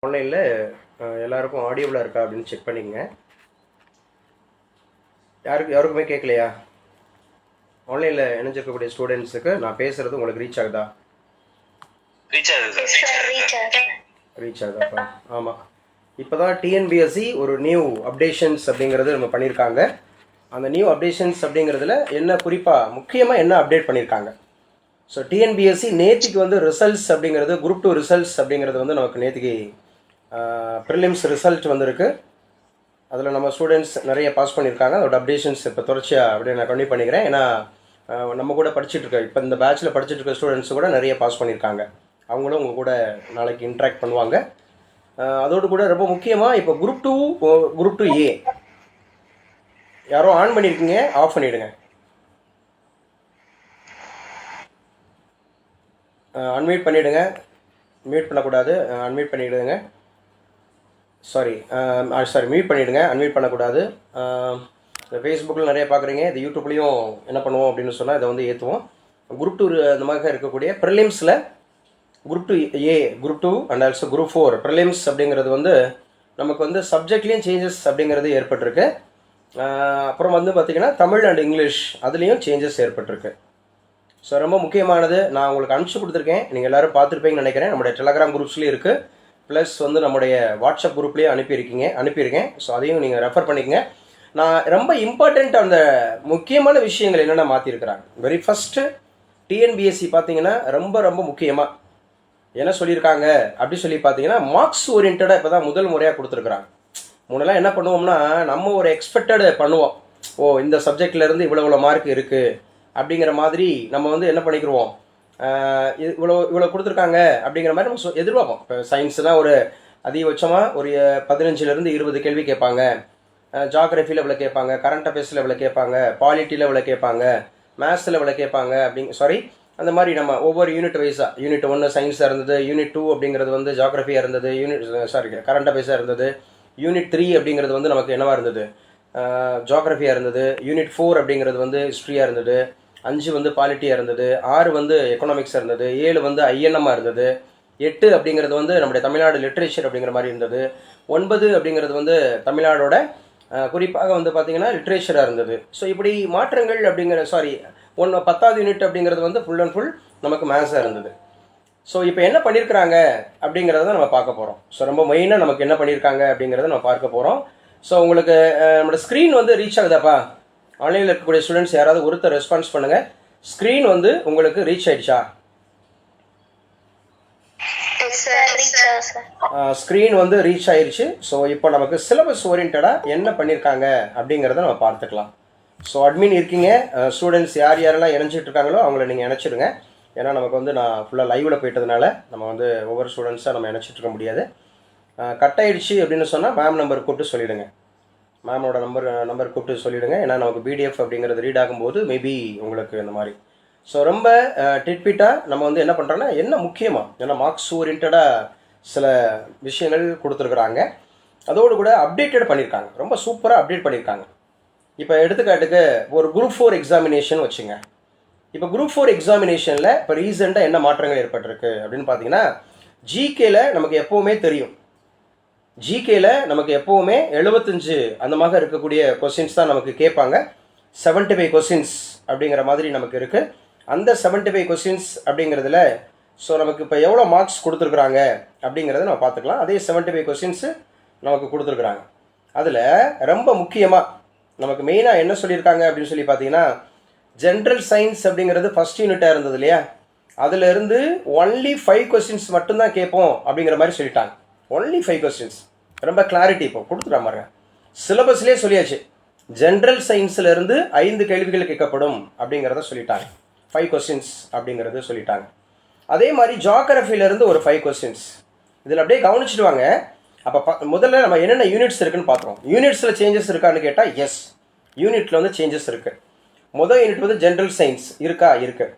ஆன்லைனில் எல்லாருக்கும் ஆடியோவில் இருக்கா அப்படின்னு செக் பண்ணிக்கங்க. யாருக்குமே கேட்கலையா? ஆன்லைனில் இணைஞ்சிருக்கக்கூடிய ஸ்டூடெண்ட்ஸுக்கு நான் பேசுகிறது உங்களுக்கு ரீச் ஆகுதா? ரீச் ஆகுதாப்பா? ஆமாம். இப்போ தான் டிஎன்பிஎஸ்சி ஒரு நியூ அப்டேஷன்ஸ் அப்படிங்கிறது நம்ம பண்ணியிருக்காங்க. அந்த நியூ அப்டேஷன்ஸ் அப்படிங்கிறதுல என்ன குறிப்பாக முக்கியமாக என்ன அப்டேட் பண்ணியிருக்காங்க? ஸோ டிஎன்பிஎஸ்சி நேற்றுக்கு வந்து ரிசல்ட்ஸ் அப்படிங்கிறது குரூப் 2 ரிசல்ட்ஸ் அப்படிங்கிறது வந்து நமக்கு நேற்றுக்கு ப்ரிலிம்ஸ் ரிசல்ட் வந்திருக்கு. அதில் நம்ம ஸ்டூடெண்ட்ஸ் நிறைய பாஸ் பண்ணியிருக்காங்க. அதோட அப்டேஷன்ஸ் இப்போ தொடர்ச்சியாக அப்படியே நான் கண்டினியூ பண்ணிக்கிறேன். ஏன்னா நம்ம கூட படிச்சுட்ருக்க இப்போ இந்த பேட்சில் படிச்சுட்டு இருக்க ஸ்டூடெண்ட்ஸ் கூட நிறைய பாஸ் பண்ணியிருக்காங்க. அவங்களும் உங்கள் கூட நாளைக்கு இன்ட்ராக்ட் பண்ணுவாங்க. அதோடு கூட ரொம்ப முக்கியமாக இப்போ குரூப் டூ ஏ யாரோ ஆன் பண்ணியிருக்கீங்க, ஆஃப் பண்ணிவிடுங்க. அன்மியூட் பண்ணிவிடுங்க. மியூட் பண்ணக்கூடாது, அன்மியூட் பண்ணிவிடுங்க. சாரி மியூட் பண்ணிவிடுங்க, அன்மியூட் பண்ணக்கூடாது. இந்த ஃபேஸ்புக்கில் நிறைய பார்க்குறீங்க, இது யூடியூப்லேயும் என்ன பண்ணுவோம் அப்படின்னு சொன்னால் இதை வந்து ஏற்றுவோம். குரூப் 2 இந்த மாதிரி இருக்கக்கூடிய ப்ரிலிம்ஸில் group 2 A, group 2 and also group 4 prelims அப்படிங்கிறது வந்து நமக்கு வந்து சப்ஜெக்ட்லேயும் சேஞ்சஸ் அப்படிங்கிறது ஏற்பட்டிருக்கு. அப்புறம் வந்து பார்த்திங்கன்னா தமிழ் அண்ட் இங்கிலீஷ் அதுலேயும் சேஞ்சஸ் ஏற்பட்டிருக்கு. ஸோ ரொம்ப முக்கியமானது நான் உங்களுக்கு அனுப்பிச்சி கொடுத்துருக்கேன். நீங்கள் எல்லோரும் பார்த்துருப்பீங்கன்னு நினைக்கிறேன். நம்முடைய டெலகிராம் குரூப்ஸ்லேயும் இருக்குது, ப்ளஸ் வந்து நம்முடைய வாட்ஸ்அப் குரூப்லேயே அனுப்பியிருக்கேன். ஸோ அதையும் நீங்கள் ரெஃபர் பண்ணிக்கங்க. நான் ரொம்ப இம்பார்ட்டண்ட் அந்த முக்கியமான விஷயங்கள் என்னென்ன மாற்றிருக்கிறாங்க. வெரி ஃபஸ்ட்டு டிஎன்பிஎஸ்சி பார்த்தீங்கன்னா ரொம்ப ரொம்ப முக்கியமாக என்ன சொல்லியிருக்காங்க அப்படி சொல்லி பார்த்தீங்கன்னா மார்க்ஸ் ஓரியன்டாக இப்போ தான் முதல் முறையாக கொடுத்துருக்குறாங்க. முன்னெல்லாம் என்ன பண்ணுவோம்னா நம்ம ஒரு எக்ஸ்பெக்டட் பண்ணுவோம், இந்த சப்ஜெக்ட்லேருந்து இவ்வளோ மார்க் இருக்குது அப்படிங்கிற மாதிரி நம்ம வந்து என்ன பண்ணிக்கிடுவோம், இவ்வளோ கொடுத்துருக்காங்க அப்படிங்கிற மாதிரி நம்ம எதிர்பார்ப்போம். இப்போ சயின்ஸ்னால் ஒரு அதிகபட்சமாக ஒரு 15லேருந்து 20 கேள்வி கேட்பாங்க, ஜாகிரஃபியில் இவ்வளோ கேட்பாங்க, கரண்ட் அஃபேர்ஸில் இவ்வளோ கேட்பாங்க, பாலிட்டியில் இவ்வளோ கேட்பாங்க, மேத்ஸில் இவ்வளோ கேட்பாங்க அந்த மாதிரி நம்ம ஒவ்வொரு யூனிட் வைஸாக யூனிட் 1 சயின்ஸாக இருந்தது, யூனிட் 2 அப்படிங்கிறது வந்து ஜாகிரஃபியாக இருந்தது, கரண்ட் அஃபேர்ஸாக இருந்தது, யூனிட் 3 அப்படிங்கிறது வந்து நமக்கு என்னவாக இருந்தது, ஜாகிரஃபியாக இருந்தது, யூனிட் 4 அப்படிங்கிறது வந்து ஹிஸ்ட்ரியாக இருந்தது, 5 வந்து பாலிட்டியாக இருந்தது, 6 வந்து எக்கனாமிக்ஸாக இருந்தது, 7 வந்து ஐஎன்எம்மாக இருந்தது, 8 அப்படிங்கிறது வந்து நம்முடைய தமிழ்நாடு லிட்ரேச்சர் அப்படிங்கிற மாதிரி இருந்தது, 9 அப்படிங்கிறது வந்து தமிழ்நாடோட குறிப்பாக வந்து பார்த்திங்கன்னா லிட்ரேச்சராக இருந்தது. ஸோ இப்படி மாற்றங்கள் அப்படிங்கிற 10வது யூனிட் அப்படிங்கிறது வந்து ஃபுல் அண்ட் ஃபுல் நமக்கு மேத்ஸாக இருந்தது. ஸோ இப்போ என்ன பண்ணியிருக்கிறாங்க அப்படிங்கிறத நம்ம பார்க்க போகிறோம். ஸோ ரொம்ப மெயினாக நமக்கு என்ன பண்ணியிருக்காங்க அப்படிங்கிறத நம்ம பார்க்க போகிறோம். ஸோ உங்களுக்கு நம்மளோட ஸ்க்ரீன் வந்து ரீச் ஆகுதாப்பா? ஆன்லைனில் இருக்கக்கூடிய ஸ்டூடெண்ட்ஸ் யாராவது ஒருத்தர் ரெஸ்பான்ஸ் பண்ணுங்கள். ஸ்க்ரீன் வந்து உங்களுக்கு ரீச் ஆயிடுச்சா? ஸ்க்ரீன் வந்து ரீச் ஆயிடுச்சு. ஸோ இப்போ நமக்கு சிலபஸ் ஓரியன்டாக என்ன பண்ணியிருக்காங்க அப்படிங்கிறத நம்ம பார்த்துக்கலாம். ஸோ அட்மின் இருக்கீங்க, ஸ்டூடெண்ட்ஸ் யாரெல்லாம் இணைஞ்சிட்டு இருக்காங்களோ அவங்கள நீங்கள் இணைச்சிடுங்க. ஏன்னா நமக்கு வந்து நான் ஃபுல்லாக லைவில் போயிட்டதுனால நம்ம வந்து ஒவ்வொரு ஸ்டூடெண்ட்ஸாக நம்ம இணைச்சிட்டு இருக்க முடியாது. கட் ஆகிடுச்சு அப்படின்னு சொன்னால் மேம் நம்பர் கூப்பிட்டு சொல்லிவிடுங்க. மேமோட நம்பர் கூப்பிட்டு சொல்லிவிடுங்க. ஏன்னா நமக்கு பிடிஎஃப் அப்படிங்கிறது ரீட் ஆகும்போது மேபி உங்களுக்கு இந்த மாதிரி. ஸோ ரொம்ப டிட்பிட்டாக நம்ம வந்து என்ன பண்ணுறோன்னா என்ன முக்கியமாக ஏன்னா மார்க்ஸ் ஓரியன்டாக சில விஷயங்கள் கொடுத்துருக்குறாங்க. அதோடு கூட அப்டேட்டட் பண்ணியிருக்காங்க, ரொம்ப சூப்பராக அப்டேட் பண்ணியிருக்காங்க. இப்போ எடுத்துக்காட்டுக்கு ஒரு குரூப் 4 எக்ஸாமினேஷன் வச்சுங்க. இப்போ குரூப் 4 எக்ஸாமினேஷனில் இப்போ ரீசெண்டாக என்ன மாற்றங்கள் ஏற்பட்டிருக்கு அப்படின்னு பார்த்தீங்கன்னா, ஜிகேல நமக்கு எப்போவுமே தெரியும், ஜிகேல நமக்கு எப்போவுமே 75 அந்த மாதிரி இருக்கக்கூடிய கொஸ்டின்ஸ் தான் நமக்கு கேட்பாங்க. 75 கொஸ்டின்ஸ் அப்படிங்கிற மாதிரி நமக்கு இருக்குது. அந்த 75 கொஸ்டின்ஸ் அப்படிங்கிறதுல ஸோ நமக்கு இப்போ எவ்வளோ மார்க்ஸ் கொடுத்துருக்குறாங்க அப்படிங்கிறத நம்ம பார்த்துக்கலாம். அதே 75 கொஸ்டின்ஸு நமக்கு கொடுத்துருக்குறாங்க. அதில் ரொம்ப முக்கியமாக நமக்கு மெயினாக என்ன சொல்லியிருக்காங்க அப்படின்னு சொல்லி பார்த்தீங்கன்னா, ஜென்ரல் சயின்ஸ் அப்படிங்கிறது ஃபஸ்ட் யூனிட்டாக இருந்தது இல்லையா, அதில் இருந்து ஒன்லி 5 கொஸ்டின்ஸ் மட்டும்தான் கேட்போம் அப்படிங்கிற மாதிரி சொல்லிட்டாங்க. Only 5 questions. ரொம்ப கிளாரிட்டி இப்போ கொடுத்துட்டா பாருங்க. சிலபஸ்லேயே சொல்லியாச்சு, ஜென்ரல் சயின்ஸில் இருந்து 5 கேள்விகள் கேட்கப்படும் அப்படிங்கிறத சொல்லிட்டாங்க. 5 கொஸ்டின்ஸ் அப்படிங்கிறது சொல்லிட்டாங்க. அதே மாதிரி ஜாகிரஃபியிலேருந்து ஒரு 5 கொஸ்டின்ஸ். இதில் அப்படியே கவனிச்சுட்டு வாங்க. அப்போ முதல்ல நம்ம என்னென்ன யூனிட்ஸ் இருக்குன்னு பார்த்துருவோம். யூனிட்ஸில் சேஞ்சஸ் இருக்கான்னு கேட்டால் எஸ், யூனிட்டில் வந்து சேஞ்சஸ் இருக்குது. முதல் யூனிட் வந்து ஜென்ரல் சயின்ஸ் இருக்குது.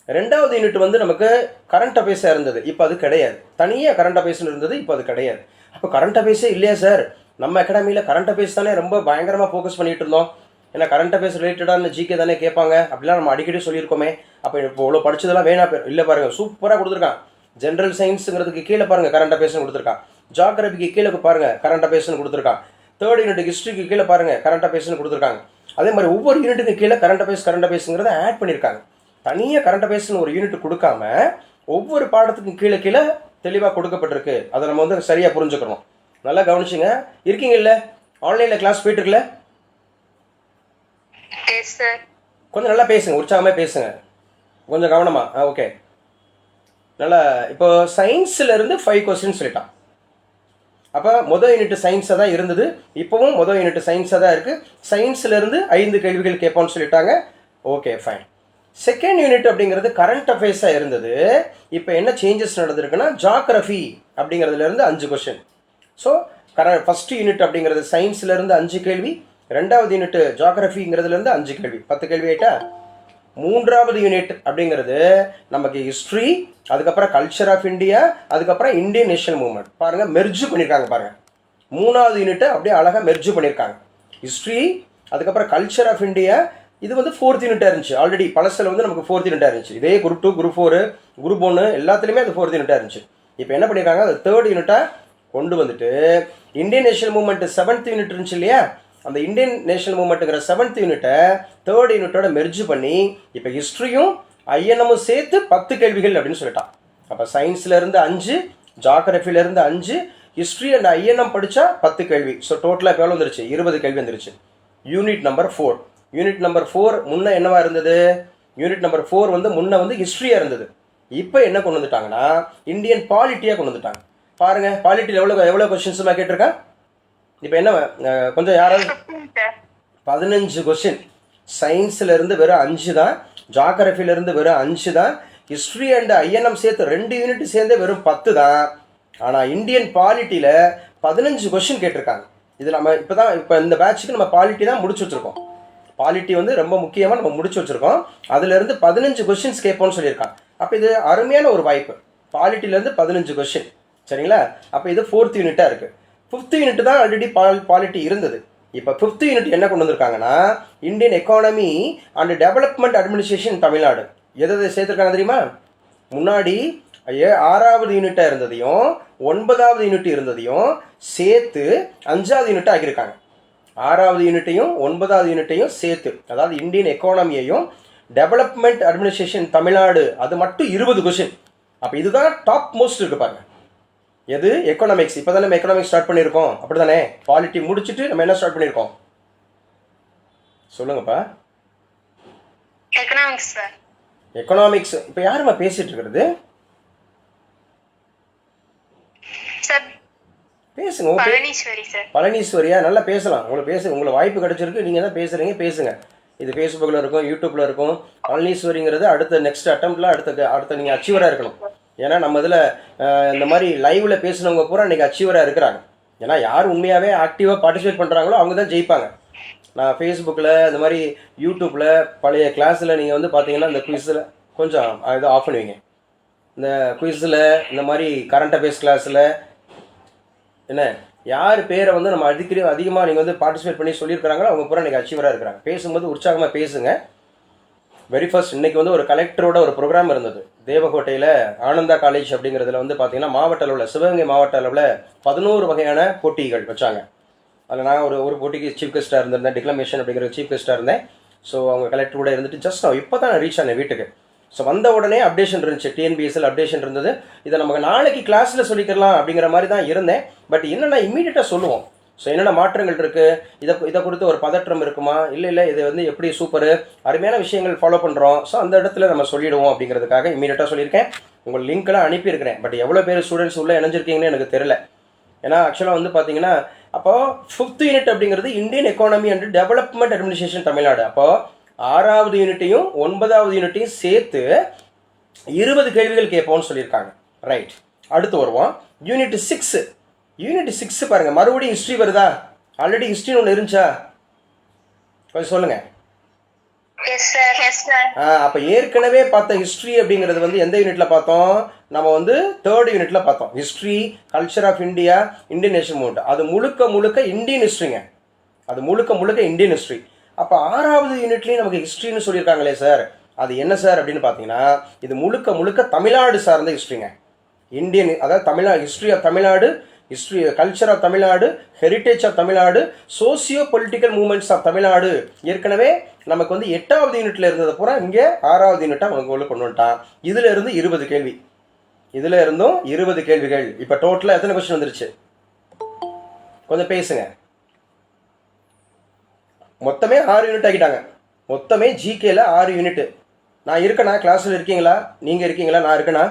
2வது யூனிட் வந்து நமக்கு கரண்ட் அஃபேர்ஸாக இருந்தது, இப்போ அது கிடையாது. தனியாக கரண்ட் அஃபேர்ஸ்னு இருந்தது, இப்போ அது கிடையாது. அப்போ கரண்ட் அஃபேர்ஸே இல்லையா சார்? நம்ம அகாடமியில் கரண்ட் அஃபேர்ஸ் தானே ரொம்ப பயங்கரமாக ஃபோக்கஸ் பண்ணிகிட்டு இருந்தோம். ஏன்னா கரண்ட் அஃபேர்ஸ் ரிலேட்டடான ஜிகே தானே கேட்பாங்க அப்படிலாம் நம்ம அடிக்கடி சொல்லியிருக்கோமே. அப்போ இப்போ இவ்வளோ படிச்சதெல்லாம் வேணா இல்லை பாருங்கள், சூப்பராக கொடுத்துருக்கான். ஜென்ரல் சயின்ஸுங்கிறதுக்கு கீழே பாருங்கள் கரண்ட் அஃபேர்ஸ்னு கொடுத்துருக்கான். ஜியாகிரபிக்கு கீழே பாருங்கள் கரண்ட் அஃபேர்ஸ்னு கொடுத்துருக்காங்க. தேர்ட் யூனிட் ஹிஸ்ட்ரிக்கு கீழே பாருங்கள் கரண்ட் அஃபேர்ஸ்னு கொடுத்துருக்காங்க. அதே மாதிரி ஒவ்வொரு யூனிட்டுக்கு கீழே கரண்ட் அஃபேர்ஸுங்கிறத ஆட் பண்ணியிருக்காங்க. தனியாக கரண்ட் அஃபேர்ஸ்னு ஒரு யூனிட் கொடுக்காம ஒவ்வொரு பாடத்துக்கும் கீழே கீழே தெளிவாக கொடுக்கப்பட்டிருக்கு. அதை நம்ம வந்து சரியாக புரிஞ்சுக்கணும். நல்லா கவனிச்சுங்க. இருக்கீங்கல்ல, ஆன்லைனில் கிளாஸ் போயிட்டுருக்குல்ல, கொஞ்சம் நல்லா பேசுங்க, உற்சாகமாக பேசுங்க, கொஞ்சம் கவனமா. ஓகே, நல்லா. இப்போ சயின்ஸில் 5 கொஸ்டின் சொல்லிட்டான். அப்போ மொதல் யூனிட் சயின்ஸாக தான் இருந்தது, இப்போவும் மொதல் யூனிட் சயின்ஸாக தான் இருக்குது. சயின்ஸில் 5 கேள்விகள் கேட்போம்னு சொல்லிட்டாங்க. Okay, fine. செகண்ட் யூனிட் அப்படிங்கிறது கரண்ட் அஃபேர்ஸாக இருந்தது. இப்போ என்ன சேஞ்சஸ் நடந்திருக்குன்னா ஜியாகிரஃபி அப்படிங்கிறதுலேருந்து 5 கொஸ்டின். ஸோ ஃபஸ்ட்டு யூனிட் அப்படிங்கிறது சயின்ஸ்லேருந்து 5 கேள்வி, ரெண்டாவது யூனிட் ஜியாகிரஃபிங்கிறதுலேருந்து 5 கேள்வி, 10 கேள்வி ஆயிட்டா. மூன்றாவது யூனிட் அப்படிங்கிறது நமக்கு ஹிஸ்ட்ரி, அதுக்கப்புறம் கல்ச்சர் ஆஃப் இந்தியா, அதுக்கப்புறம் இந்தியன் நேஷனல் மூவ்மெண்ட். பாருங்கள் மெர்ஜு பண்ணியிருக்காங்க பாருங்கள். மூணாவது யூனிட்டை அப்படியே அழகாக மெர்ஜு பண்ணியிருக்காங்க. ஹிஸ்ட்ரி, அதுக்கப்புறம் கல்ச்சர் ஆஃப் இந்தியா, இது வந்து 4th யூனிட்டாக இருந்துச்சு. ஆல்ரெடி பழசில் வந்து நமக்கு 4th யூனிட்டாக இருந்துச்சு. இதே குரூப் 2, குரூப் 4, குரூப் 1 எல்லாத்துலேயுமே அது 4th யூனிட்டாக இருந்துச்சு. இப்போ என்ன பண்ணியிருக்காங்க, அது 3rd யூனிட்டாக கொண்டு வந்துட்டு Indian national movement 7th unit இருந்துச்சு இல்லையா, அந்த இந்தியன் நேஷனல் மூவ்மெண்ட்டுங்கிற 7th யூனிட்டை 3rd யூனிட்டோட மெர்ஜ் பண்ணி இப்போ ஹிஸ்ட்ரியும் ஐஎன்எம்மும் சேர்த்து 10 கேள்விகள் அப்படின்னு சொல்லிட்டான். அப்போ சயின்ஸ்லேருந்து 5, ஜியாகிரஃபிலேருந்து 5, ஹிஸ்ட்ரி அண்ட் ஐஎன்எம் படித்தா 10 கேள்வி. ஸோ டோட்டலாக இப்போ எவ்வளோ வந்துருச்சு, 20 கேள்வி வந்துருச்சு. Unit number 4. யூனிட் நம்பர் 4 முன்னே என்னவா இருந்தது, யூனிட் நம்பர் 4 வந்து முன்னே வந்து ஹிஸ்ட்ரியாக இருந்தது. இப்போ என்ன கொண்டு வந்துட்டாங்கன்னா இந்தியன் பாலிட்டியாக கொண்டு வந்துட்டாங்க. பாருங்கள் பாலிட்டியில் எவ்வளோ கொஸ்டின்ஸுமா கேட்டிருக்கேன். இப்போ என்ன கொஞ்சம் யாராவது 15 கொஸ்டின். சயின்ஸ்லேருந்து வெறும் 5 தான், ஜியாகிரஃபிலேருந்து வெறும் 5 தான், ஹிஸ்ட்ரி அண்ட் ஐஎன்எம் சேர்த்து 2 யூனிட் சேர்ந்தே வெறும் 10 தான். ஆனால் இந்தியன் பாலிட்டியில் 15 கொஸ்டின் கேட்டிருக்காங்க. இது நம்ம இப்போ இந்த பேட்சுக்கு நம்ம பாலிட்டி தான் முடிச்சு வச்சுருக்கோம். பாலிட்டி வந்து ரொம்ப முக்கியமாக நம்ம முடிச்சு வச்சுருக்கோம். அதுலேருந்து 15 கொஸ்டின்ஸ் கேட்போம்னு சொல்லியிருக்காங்க. அப்போ இது அருமையான ஒரு வாய்ப்பு. பாலிட்டிலேருந்து 15 கொஸ்டின், சரிங்களா. அப்போ இது 4th யூனிட்டாக இருக்குது. 5th யூனிட் தான் ஆல்ரெடி பாலிட்டி இருந்தது. இப்போ 5th யூனிட் என்ன கொண்டு வந்திருக்காங்கன்னா Indian economy and development administration Tamil Nadu. எதை சேர்த்துருக்காங்க தெரியுமா, முன்னாடி 6வது யூனிட்டாக இருந்ததையும் 9வது யூனிட் இருந்ததையும் சேர்த்து 5வது யூனிட்டாக ஆக்கியிருக்காங்க. 6வது யூனிட்டையும் 9வது யூனிட்டையும் சேர்த்து, அதாவது இந்தியன் எக்கானமியையும் டெவலப்மெண்ட் அட்மினிஸ்ட்ரேஷன் தமிழ்நாடு, அது மட்டும் 20 கொஸ்டின். அப்போ இதுதான் டாப் மோஸ்ட் இருக்கு பாருங்க. எது, எக்கனாமிக்ஸ். இப்போ தான் நம்ம எக்கனாமிக்ஸ் ஸ்டார்ட் பண்ணியிருக்கோம், அப்படி தானே. பாலிட்டி முடிச்சுட்டு நம்ம என்ன ஸ்டார்ட் பண்ணியிருக்கோம் சொல்லுங்கப்பா. எக்கனாமிக்ஸ். இப்போ யாருமா பேசிட்டு இருக்கிறது, பேசுங்க. பழனீஸ்வரியா, நல்லா பேசலாம். உங்களுக்கு வாய்ப்பு கிடைச்சிருக்கு, நீங்கள் தான் பேசுகிறீங்க, பேசுங்க. இது ஃபேஸ்புக்கில் இருக்கும், யூடியூப்பில் இருக்கும். பழனீஸ்வரிங்கிறது அடுத்த நெக்ஸ்ட் அட்டம்ப்டில் அடுத்த நீங்கள் அச்சீவராக இருக்கணும். ஏன்னா நம்ம இதில் இந்த மாதிரி லைவில் பேசுனவங்க பூரா இன்றைக்கி அச்சீவராக இருக்கிறாங்க. ஏன்னா யார் உண்மையாகவே ஆக்டிவாக பார்ட்டிசிபேட் பண்ணுறாங்களோ அவங்க தான் ஜெயிப்பாங்க. நான் ஃபேஸ்புக்கில் இந்த மாதிரி யூடியூப்பில் பழைய கிளாஸில் நீங்கள் வந்து பார்த்தீங்கன்னா இந்த குவிஸில் கொஞ்சம் இதை ஆஃப் பண்ணுவீங்க. இந்த குவிஸில் இந்த மாதிரி கரண்ட் அஃபேர்ஸ் கிளாஸில் என்ன யார் பேரை வந்து நம்ம அதிகமாக நீங்கள் வந்து பார்ட்டிசிபேட் பண்ணி சொல்லியிருக்கிறாங்களோ அவங்க பூரா இன்றைக்கி அச்சீவராக இருக்கிறாங்க. பேசும்போது உற்சாகமாக பேசுங்க. வெரி ஃபர்ஸ்ட் இன்றைக்கி வந்து ஒரு கலெக்டரோட ஒரு ப்ரோக்ராம் இருந்தது தேவகோட்டையில் ஆனந்தா காலேஜ் அப்படிங்கிறதுல வந்து பார்த்தீங்கன்னா மாவட்ட அளவில், சிவகங்கை மாவட்ட அளவில் 11 வகையான போட்டிகள் வச்சாங்க. அதில் நான் ஒரு போட்டிக்கு சீஃப் கெஸ்ட்டாக இருந்திருந்தேன், டிக்ளமேஷன் அப்படிங்கிற சீஃப் கெஸ்ட்டாக இருந்தேன். ஸோ அவங்க கலெக்டரோட இருந்துட்டு ஜஸ்ட் நான் இப்போ தான் ரீச் ஆனேன் வீட்டுக்கு. ஸோ வந்த உடனே அப்டேஷன் இருந்துச்சு, டிஎன்பிஎஸ்எல் அப்டேஷன் இருந்தது. இதை நமக்கு நாளைக்கு கிளாஸில் சொல்லிக்கலாம் அப்படிங்கிற மாதிரி தான் இருந்தேன். பட் என்னென்னா இம்மீடியட்டாக சொல்லுவோம். ஸோ என்னென்ன மாற்றங்கள் இருக்குது, இதை குறித்து ஒரு பதற்றம் இருக்குமா, இல்லை இது வந்து எப்படி சூப்பரு அருமையான விஷயங்கள் ஃபாலோ பண்ணுறோம். ஸோ அந்த இடத்துல நம்ம சொல்லிவிடுவோம் அப்படிங்கிறதுக்காக இம்மீடியட்டாக சொல்லியிருக்கேன். உங்கள் லிங்க்கெல்லாம் அனுப்பியிருக்கிறேன். பட் எவ்வளோ பேர் ஸ்டூடெண்ட்ஸ் உள்ளே இணைஞ்சிருக்கீங்கன்னு எனக்கு தெரியல. ஏன்னா ஆக்சுவலாக வந்து பார்த்தீங்கன்னா அப்போது 5th யூனிட் அப்படிங்கிறது Indian economy and development administration Tamil Nadu. அப்போது 6வது யூனிட்டையும் 9வது யூனிட்டையும் சேர்த்து 20 கேள்விகள் கேட்போம்னு சொல்லியிருக்காங்க. ரைட், அடுத்து வருவோம். யூனிட் 6 பாருங்கள், மறுபடியும் ஹிஸ்ட்ரி வருதா? ஆல்ரெடி ஹிஸ்ட்ரின்னு ஒன்று இருந்துச்சா, கொஞ்சம் சொல்லுங்கள். அப்போ ஏற்கனவே பார்த்த ஹிஸ்ட்ரி அப்படிங்கிறது வந்து எந்த யூனிட்டில் பார்த்தோம், நம்ம வந்து 3rd யூனிட்டில் பார்த்தோம். History, culture of India, Indian national movement, அது முழுக்க இந்தியன் ஹிஸ்ட்ரிங்க. அது முழுக்க இந்தியன் ஹிஸ்ட்ரி. அப்போ 6வது யூனிட்லேயும் நமக்கு ஹிஸ்ட்ரின்னு சொல்லியிருக்காங்களே சார், அது என்ன சார் அப்படின்னு பார்த்தீங்கன்னா இது முழுக்க தமிழ்நாடு சார்ந்த ஹிஸ்ட்ரிங்க. இந்தியன், அதாவது history of Tamil Nadu, history, culture of Tamil Nadu, heritage of Tamil Nadu, socio political moments of Tamil Nadu. ஏற்கனவே நமக்கு வந்து 8வது யூனிட்ல இருந்தது பூரா இங்கே 6வது யூனிட்டாக உங்களை கொண்டு வந்துட்டான். இதுல இருந்து 20 கேள்வி, இதுல இருந்தும் 20 கேள்விகள். இப்போ டோட்டலாக எத்தனை கொஸ்டின் வந்துருச்சு? கொஞ்சம் பேசுங்க. மொத்தமே 6 யூனிட் ஆகிட்டாங்க. மொத்தமே ஜிகேல 6 யூனிட். நான் இருக்கேனா? கிளாஸில் இருக்கீங்களா? நீங்கள் இருக்கீங்களா? நான் இருக்கேனா?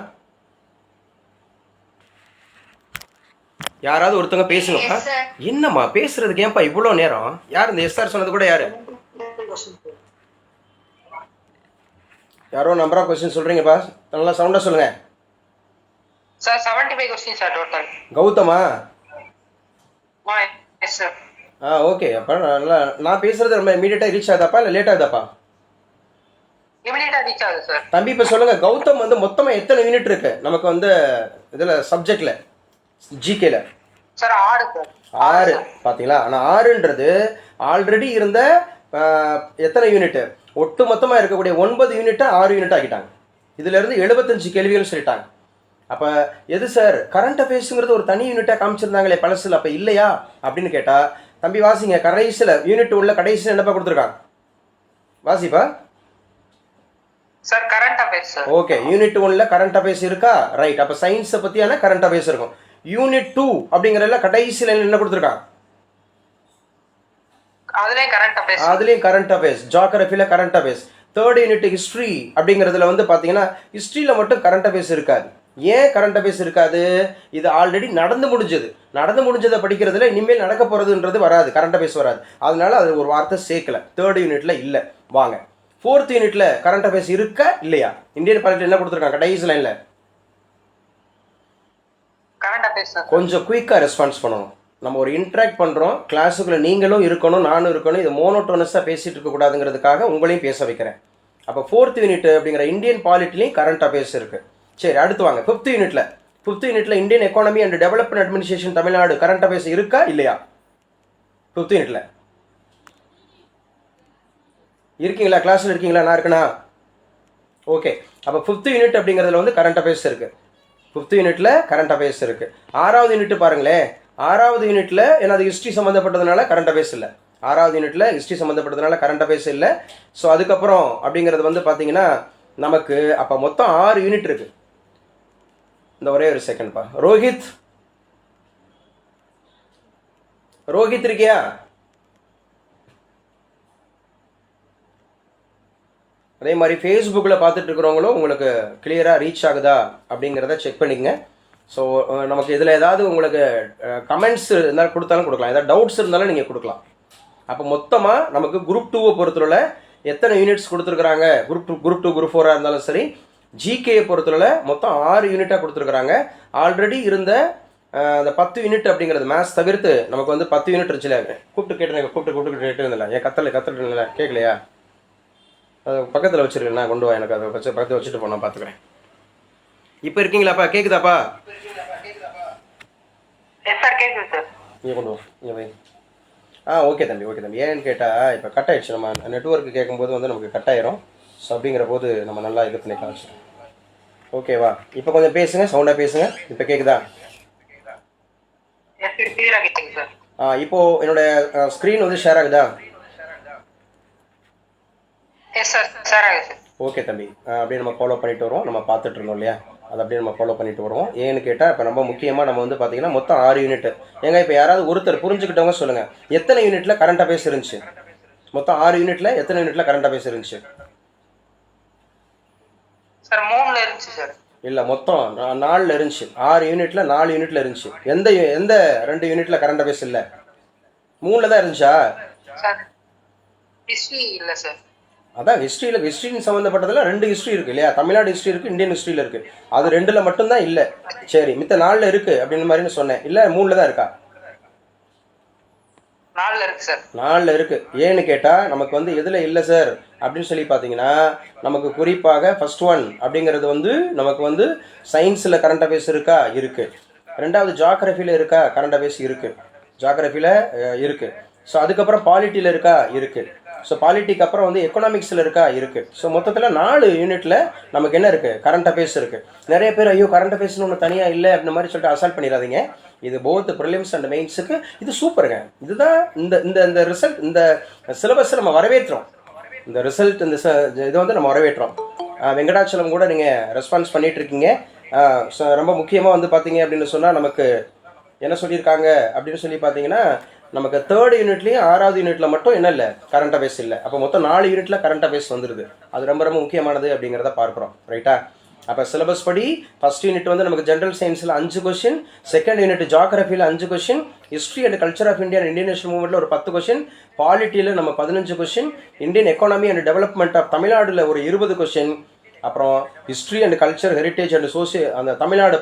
யாராவது ஒருத்தவங்க பேசுங்கப்பா. என்னம்மா பேசுறதுக்கு ஏன்ப்பா இவ்வளோ நேரம்? யார் இந்த எஸ்ஆர் சொன்னது கூட யாரு? யாரோ நம்பர் ஆஃப் கொஸ்டின் சொல்றீங்கப்பா, நல்லா சவுண்டா சொல்லுங்க. Sir 75 question sir total. Gautama? Yes sir. Okay. அப்போ நல்லா நான் பேசுறது ரொம்ப இமீடியட்டாக ரீச் ஆகுதாப்பா இல்லை லேட் ஆகுதாப்பா? இமிடியேட்டா ரீச் ஆகுது சார். தம்பி இப்போ சொல்லுங்க, கௌதம் வந்து மொத்தமாக எத்தனை யூனிட் இருக்கு நமக்கு வந்து இதில் சப்ஜெக்ட்ல ஜிகேல? Sir 6 sir. 6 பார்த்தீங்களா? ஆனால் 6ன்றது ஆல்ரெடி இருந்த எத்தனை யூனிட்? ஒட்டு மொத்தமாக இருக்கக்கூடிய 9 யூனிட்டை 6 யூனிட் ஆக்கிட்டாங்க. இதுல இருந்து 75 கேள்விகள் சொல்லிட்டாங்க. அப்போ எது சார் கரண்ட் அஃபேர்ஸுங்கிறது ஒரு தனி யூனிட்டாக காமிச்சிருந்தாங்களே பழசில், அப்போ இல்லையா அப்படின்னு கேட்டால், தம்பி வாசிங்க. கடைசியில் யூனிட் உள்ள கடைசியில் என்னப்பா கொடுத்துருக்காங்க? வாசிப்பா. Sir current affairs sir. Okay, unit 1ல கரண்ட் அஃபேர்ஸ் இருக்கா? ரைட். அப்போ சயின்ஸை பற்றியான கரண்ட் அஃபேர்ஸ் இருக்கும். யூனிட் 2 அப்படிங்கிறதுல கடைசியில் என்ன கொடுத்துருக்காங்க? அதுலயும் கரண்ட் அஃபேர்ஸ். அதுலயும் கரண்ட் அஃபேர்ஸ். ஜியோகிராஃபில current affairs. 3rd unit history அப்படிங்கிறதுல வந்து பார்த்தீங்கன்னா ஹிஸ்ட்ரியில் மட்டும் கரண்ட் அஃபேர்ஸ் இருக்காது. ஏன் கரண்ட் அஃபேர்ஸ் இருக்காது? இது ஆல்ரெடி நடந்து முடிஞ்சதை படிக்கிறதுல இனிமேல் நடக்க போகிறதுன்றது வராது, கரண்ட் அஃபேர்ஸ் வராது. அதனால அது ஒரு வார்த்தை சேர்க்கல. 3rd யூனிட்ல இல்லை. வாங்க 4th யூனிட்ல கரண்ட் அஃபேர்ஸ் இருக்கா இல்லையா? இந்தியன் பாலிட்டி என்ன கொடுத்துருக்காங்க கடைசி லைன்ல? Current affairs sir. கொஞ்சம் குயிக்காக ரெஸ்பான்ஸ் பண்ணணும். நம்ம ஒரு இன்ட்ராக்ட் பண்ணுறோம், கிளாஸுக்குள்ள நீங்களும் இருக்கணும், நானும் இருக்கணும். இது மோனோட்டோனஸாக பேசிட்டு இருக்கக்கூடாதுங்கிறதுக்காக உங்களையும் பேச வைக்கிறேன். அப்போ 4th யூனிட் அப்படிங்கிற இந்தியன் பாலிட்டிலையும் கரண்ட் அஃபேர்ஸ் இருக்குது. சரி, அடுத்து வாங்க 5th யூனிட்ல. 5th யூனிட்ல Indian economy and development administration Tamil Nadu current affairs இருக்கா இல்லையா? 5th யூனிட்ல இருக்கீங்களா? கிளாஸில் இருக்கீங்களா? நான் இருக்கேனா? ஓகே. அப்போ 5th யூனிட் அப்படிங்கிறதுல வந்து கரண்ட் அஃபேர்ஸ் இருக்குது. 5th யூனிட்ல கரண்ட் அஃபேர்ஸ் இருக்குது. 6வது யூனிட் பாருங்களேன். 6வது யூனிட்ல ஏன்னா அது ஹிஸ்ட்ரி சம்மந்தப்பட்டதுனால கரண்ட் அஃபேர்ஸ் இல்லை. 6வது யூனிட்ல ஹிஸ்ட்ரி சம்மந்தப்பட்டதுனால கரண்ட் அஃபேர்ஸ் இல்லை. ஸோ அதுக்கப்புறம் அப்படிங்கிறது வந்து பார்த்தீங்கன்னா நமக்கு அப்போ மொத்தம் 6 யூனிட் இருக்கு. இந்த ஒரே ஒரு செகண்ட்ப்பா. ரோஹித் இருக்கியா? அதே மாதிரி ஃபேஸ்புக்கில் பார்த்துட்டு இருக்கிறவங்களும் உங்களுக்கு கிளியராக ரீச் ஆகுதா அப்படிங்கிறத செக் பண்ணிக்கங்க. ஸோ நமக்கு இதில் ஏதாவது உங்களுக்கு கமெண்ட்ஸ் இருந்தாலும் கொடுத்தாலும் கொடுக்கலாம், ஏதாவது டவுட்ஸ் இருந்தாலும் நீங்கள் கொடுக்கலாம். அப்போ மொத்தமாக நமக்கு குரூப் 2வை பொறுத்தவரை எத்தனை யூனிட்ஸ் கொடுத்துருக்குறாங்க? குரூப் டூ குரூப் 4ஆக இருந்தாலும் சரி, ஜிகேயை பொறுத்தவரை மொத்தம் 6 யூனிட்டாக கொடுத்துருக்குறாங்க. ஆல்ரெடி இருந்த அந்த 10 யூனிட் அப்படிங்கிறது மேத்ஸ் தவிர்த்து நமக்கு வந்து 10 யூனிட் இருந்துச்சுல. கூப்பிட்டு கேட்டு இருந்தில்ல, ஏன் கத்துட்டு இருந்தில்ல, கேட்கலையா? அது பக்கத்தில் வச்சுருக்கேன், நான் கொண்டு வா, எனக்கு அதை பக்கத்தில் வச்சுட்டு போனால் பார்த்துக்கிறேன். இப்போ இருக்கீங்களாப்பா? கேட்குதாப்பா? இங்கே கொண்டு வா, இங்கே வை. ஓகே தம்பி, ஓகே தம்பி. ஏன்னு கேட்டால் இப்போ கட் ஆகிடுச்சு. நம்ம நெட்ஒர்க்கு கேட்கும்போது வந்து நமக்கு கட் ஆயிரும். ஸோ அப்படிங்கிற போது நம்ம நல்லா இது பண்ணி காமிச்சிடும். ஓகேவா? இப்போ கொஞ்சம் பேசுங்க, சவுண்டாக பேசுங்க. இப்போ கேட்குதா? இப்போது என்னோட ஸ்க்ரீன் வந்து ஷேர் ஆகுதா? ஓகே தம்பி. அப்படியே நம்ம ஃபாலோ பண்ணிட்டு வருவோம். நம்ம பார்த்துட்டு இருந்தோம் இல்லையா, அதை அப்படியே நம்ம ஃபாலோ பண்ணிட்டு வருவோம். ஏன்னு கேட்டால் இப்போ ரொம்ப முக்கியமாக நம்ம வந்து பார்த்தீங்கன்னா மொத்தம் 6 யூனிட். ஏங்க இப்போ யாராவது ஒருத்தர் புரிஞ்சுக்கிட்டவங்க சொல்லுங்கள், எத்தனை யூனிட்ல கரண்ட் அஃபேர்ஸ் இருந்துச்சு? மொத்தம் 6 யூனிட்ல எத்தனை யூனிட்ல கரண்ட் அஃபேர்ஸ் இருந்துச்சு? சார் 3ல இருந்துச்சு சார். இல்லை, மொத்தம் 4ல இருந்துச்சு. 6 யூனிட்ல 4 யூனிட்ல இருந்துச்சு. எந்த 2 யூனிட்ல கரண்ட் அஃபேர்ஸ் இல்லை? 3ல தான் இருந்துச்சா? சார் ஹிஸ்ட்ரி இல்லை சார். அதான் ஹிஸ்ட்ரின்னு சம்மந்தப்பட்டதில் 2 ஹிஸ்ட்ரி இருக்குது இல்லையா? தமிழ்நாடு ஹிஸ்ட்ரி இருக்குது, இந்தியன் ஹிஸ்ட்ரியில் இருக்குது. அது 2ல் மட்டும்தான் இல்லை. சரி, மித்த 4ல் இருக்குது அப்படின்னு மாதிரின்னு சொன்னேன். இல்லை 3ல் தான் இருக்கா? 4ல் இருக்கு சார். 4ல் இருக்குது. ஏன்னு கேட்டால் நமக்கு வந்து எதில் இல்லை சார் அப்படின்னு சொல்லி பார்த்தீங்கன்னா, நமக்கு குறிப்பாக ஃபர்ஸ்ட் ஒன் அப்படிங்கிறது வந்து நமக்கு வந்து சயின்ஸில் கரண்ட் அஃபேர்ஸ் இருக்கா? இருக்குது. 2வது ஜியோகிராஃபியில் இருக்கா? கரண்ட் அஃபேர்ஸ் இருக்குது, ஜியோகிராஃபியில் இருக்குது. ஸோ அதுக்கப்புறம் பாலிட்டியில் இருக்கா? இருக்குது. ஸோ பாலிட்டிக்கு அப்புறம் வந்து எக்கனாமிக்ஸில் இருக்கா? இருக்குது. ஸோ மொத்தத்தில் 4 யூனிட்டில் நமக்கு என்ன இருக்குது? கரண்ட் அஃபேர்ஸ் இருக்குது. நிறைய பேர் ஐயோ கரண்ட் அஃபேர்ஸ்னு ஒன்று தனியாக இல்லை அப்படின்ற மாதிரி சொல்லிட்டு அசால்ட் பண்ணிடாதீங்க. இது போத் ப்ரிலிம்ஸ் அண்ட் மெயின்ஸுக்கு இது சூப்பருங்க. இதுதான் இந்த இந்த இந்த ரிசல்ட், இந்த சிலபஸை நம்ம வரவேற்றோம். இந்த ரிசல்ட், இந்த இதை வந்து நம்ம வரவேற்றோம். வெங்கடாச்சலம் கூட நீங்கள் ரெஸ்பான்ஸ் பண்ணிட்டு இருக்கீங்க. ரொம்ப முக்கியமாக வந்து பார்த்தீங்க அப்படின்னு சொன்னால் நமக்கு என்ன சொல்லியிருக்காங்க அப்படின்னு சொல்லி பார்த்தீங்கன்னா, நமக்கு 3rd யூனிட்லேயும் 6வது யூனிட்டில் மட்டும் என்ன இல்லை, கரண்ட் அஃபேர்ஸ் இல்லை. அப்போ மொத்தம் 4 யூனிட்டில் கரண்ட் அஃபேர்ஸ் வந்துடுது. அது ரொம்ப ரொம்ப முக்கியமானது அப்படிங்கிறத பார்க்குறோம். ரைட்டா? அப்போ சிலபஸ் படி ஃபஸ்ட் யூனிட் வந்து நமக்கு ஜென்ரல் சயின்ஸில் 5 கொஷின், செகண்ட் யூனிட் ஜாகிரஃபியில் 5 question, history and culture of India and Indian national மூவ்மெண்ட்டில் ஒரு 10 கொஷின், பாலிட்டியில் நம்ம 15 question, Indian economy and development of தமிழ்நாடுல ஒரு 20 கொஷின், அப்புறம் history and culture heritage and அந்த தமிழ்நாடை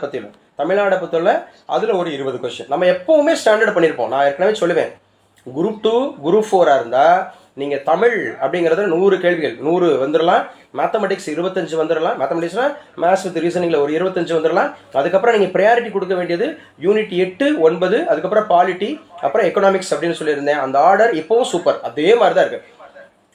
பற்றியில் அதில் ஒரு 20 கொஷின். நம்ம எப்போவுமே ஸ்டாண்டர்ட் பண்ணியிருப்போம். நான் ஏற்கனவே சொல்லுவேன், குரூப் 2 குரூப் 4 இருந்தால் நீங்கள் தமிழ் அப்படிங்கிறது 100 கேள்விகள் 100 வந்துடலாம், மேத்தமெட்டிக்ஸ் 25 வந்துடலாம், மேத்தமெட்டிக்ஸ்னால் மேத்ஸ் வித் ரீசனிங்கில் ஒரு 25 வந்துடலாம். அதுக்கப்புறம் நீங்கள் ப்ரையாரிட்டி கொடுக்க வேண்டியது யூனிட் 8, 9, அதுக்கப்புறம் பாலிட்டி, அப்புறம் எக்கனாமிக்ஸ் அப்படின்னு சொல்லியிருந்தேன். அந்த ஆர்டர் இப்போவும் சூப்பர், அதே மாதிரி தான் இருக்குது.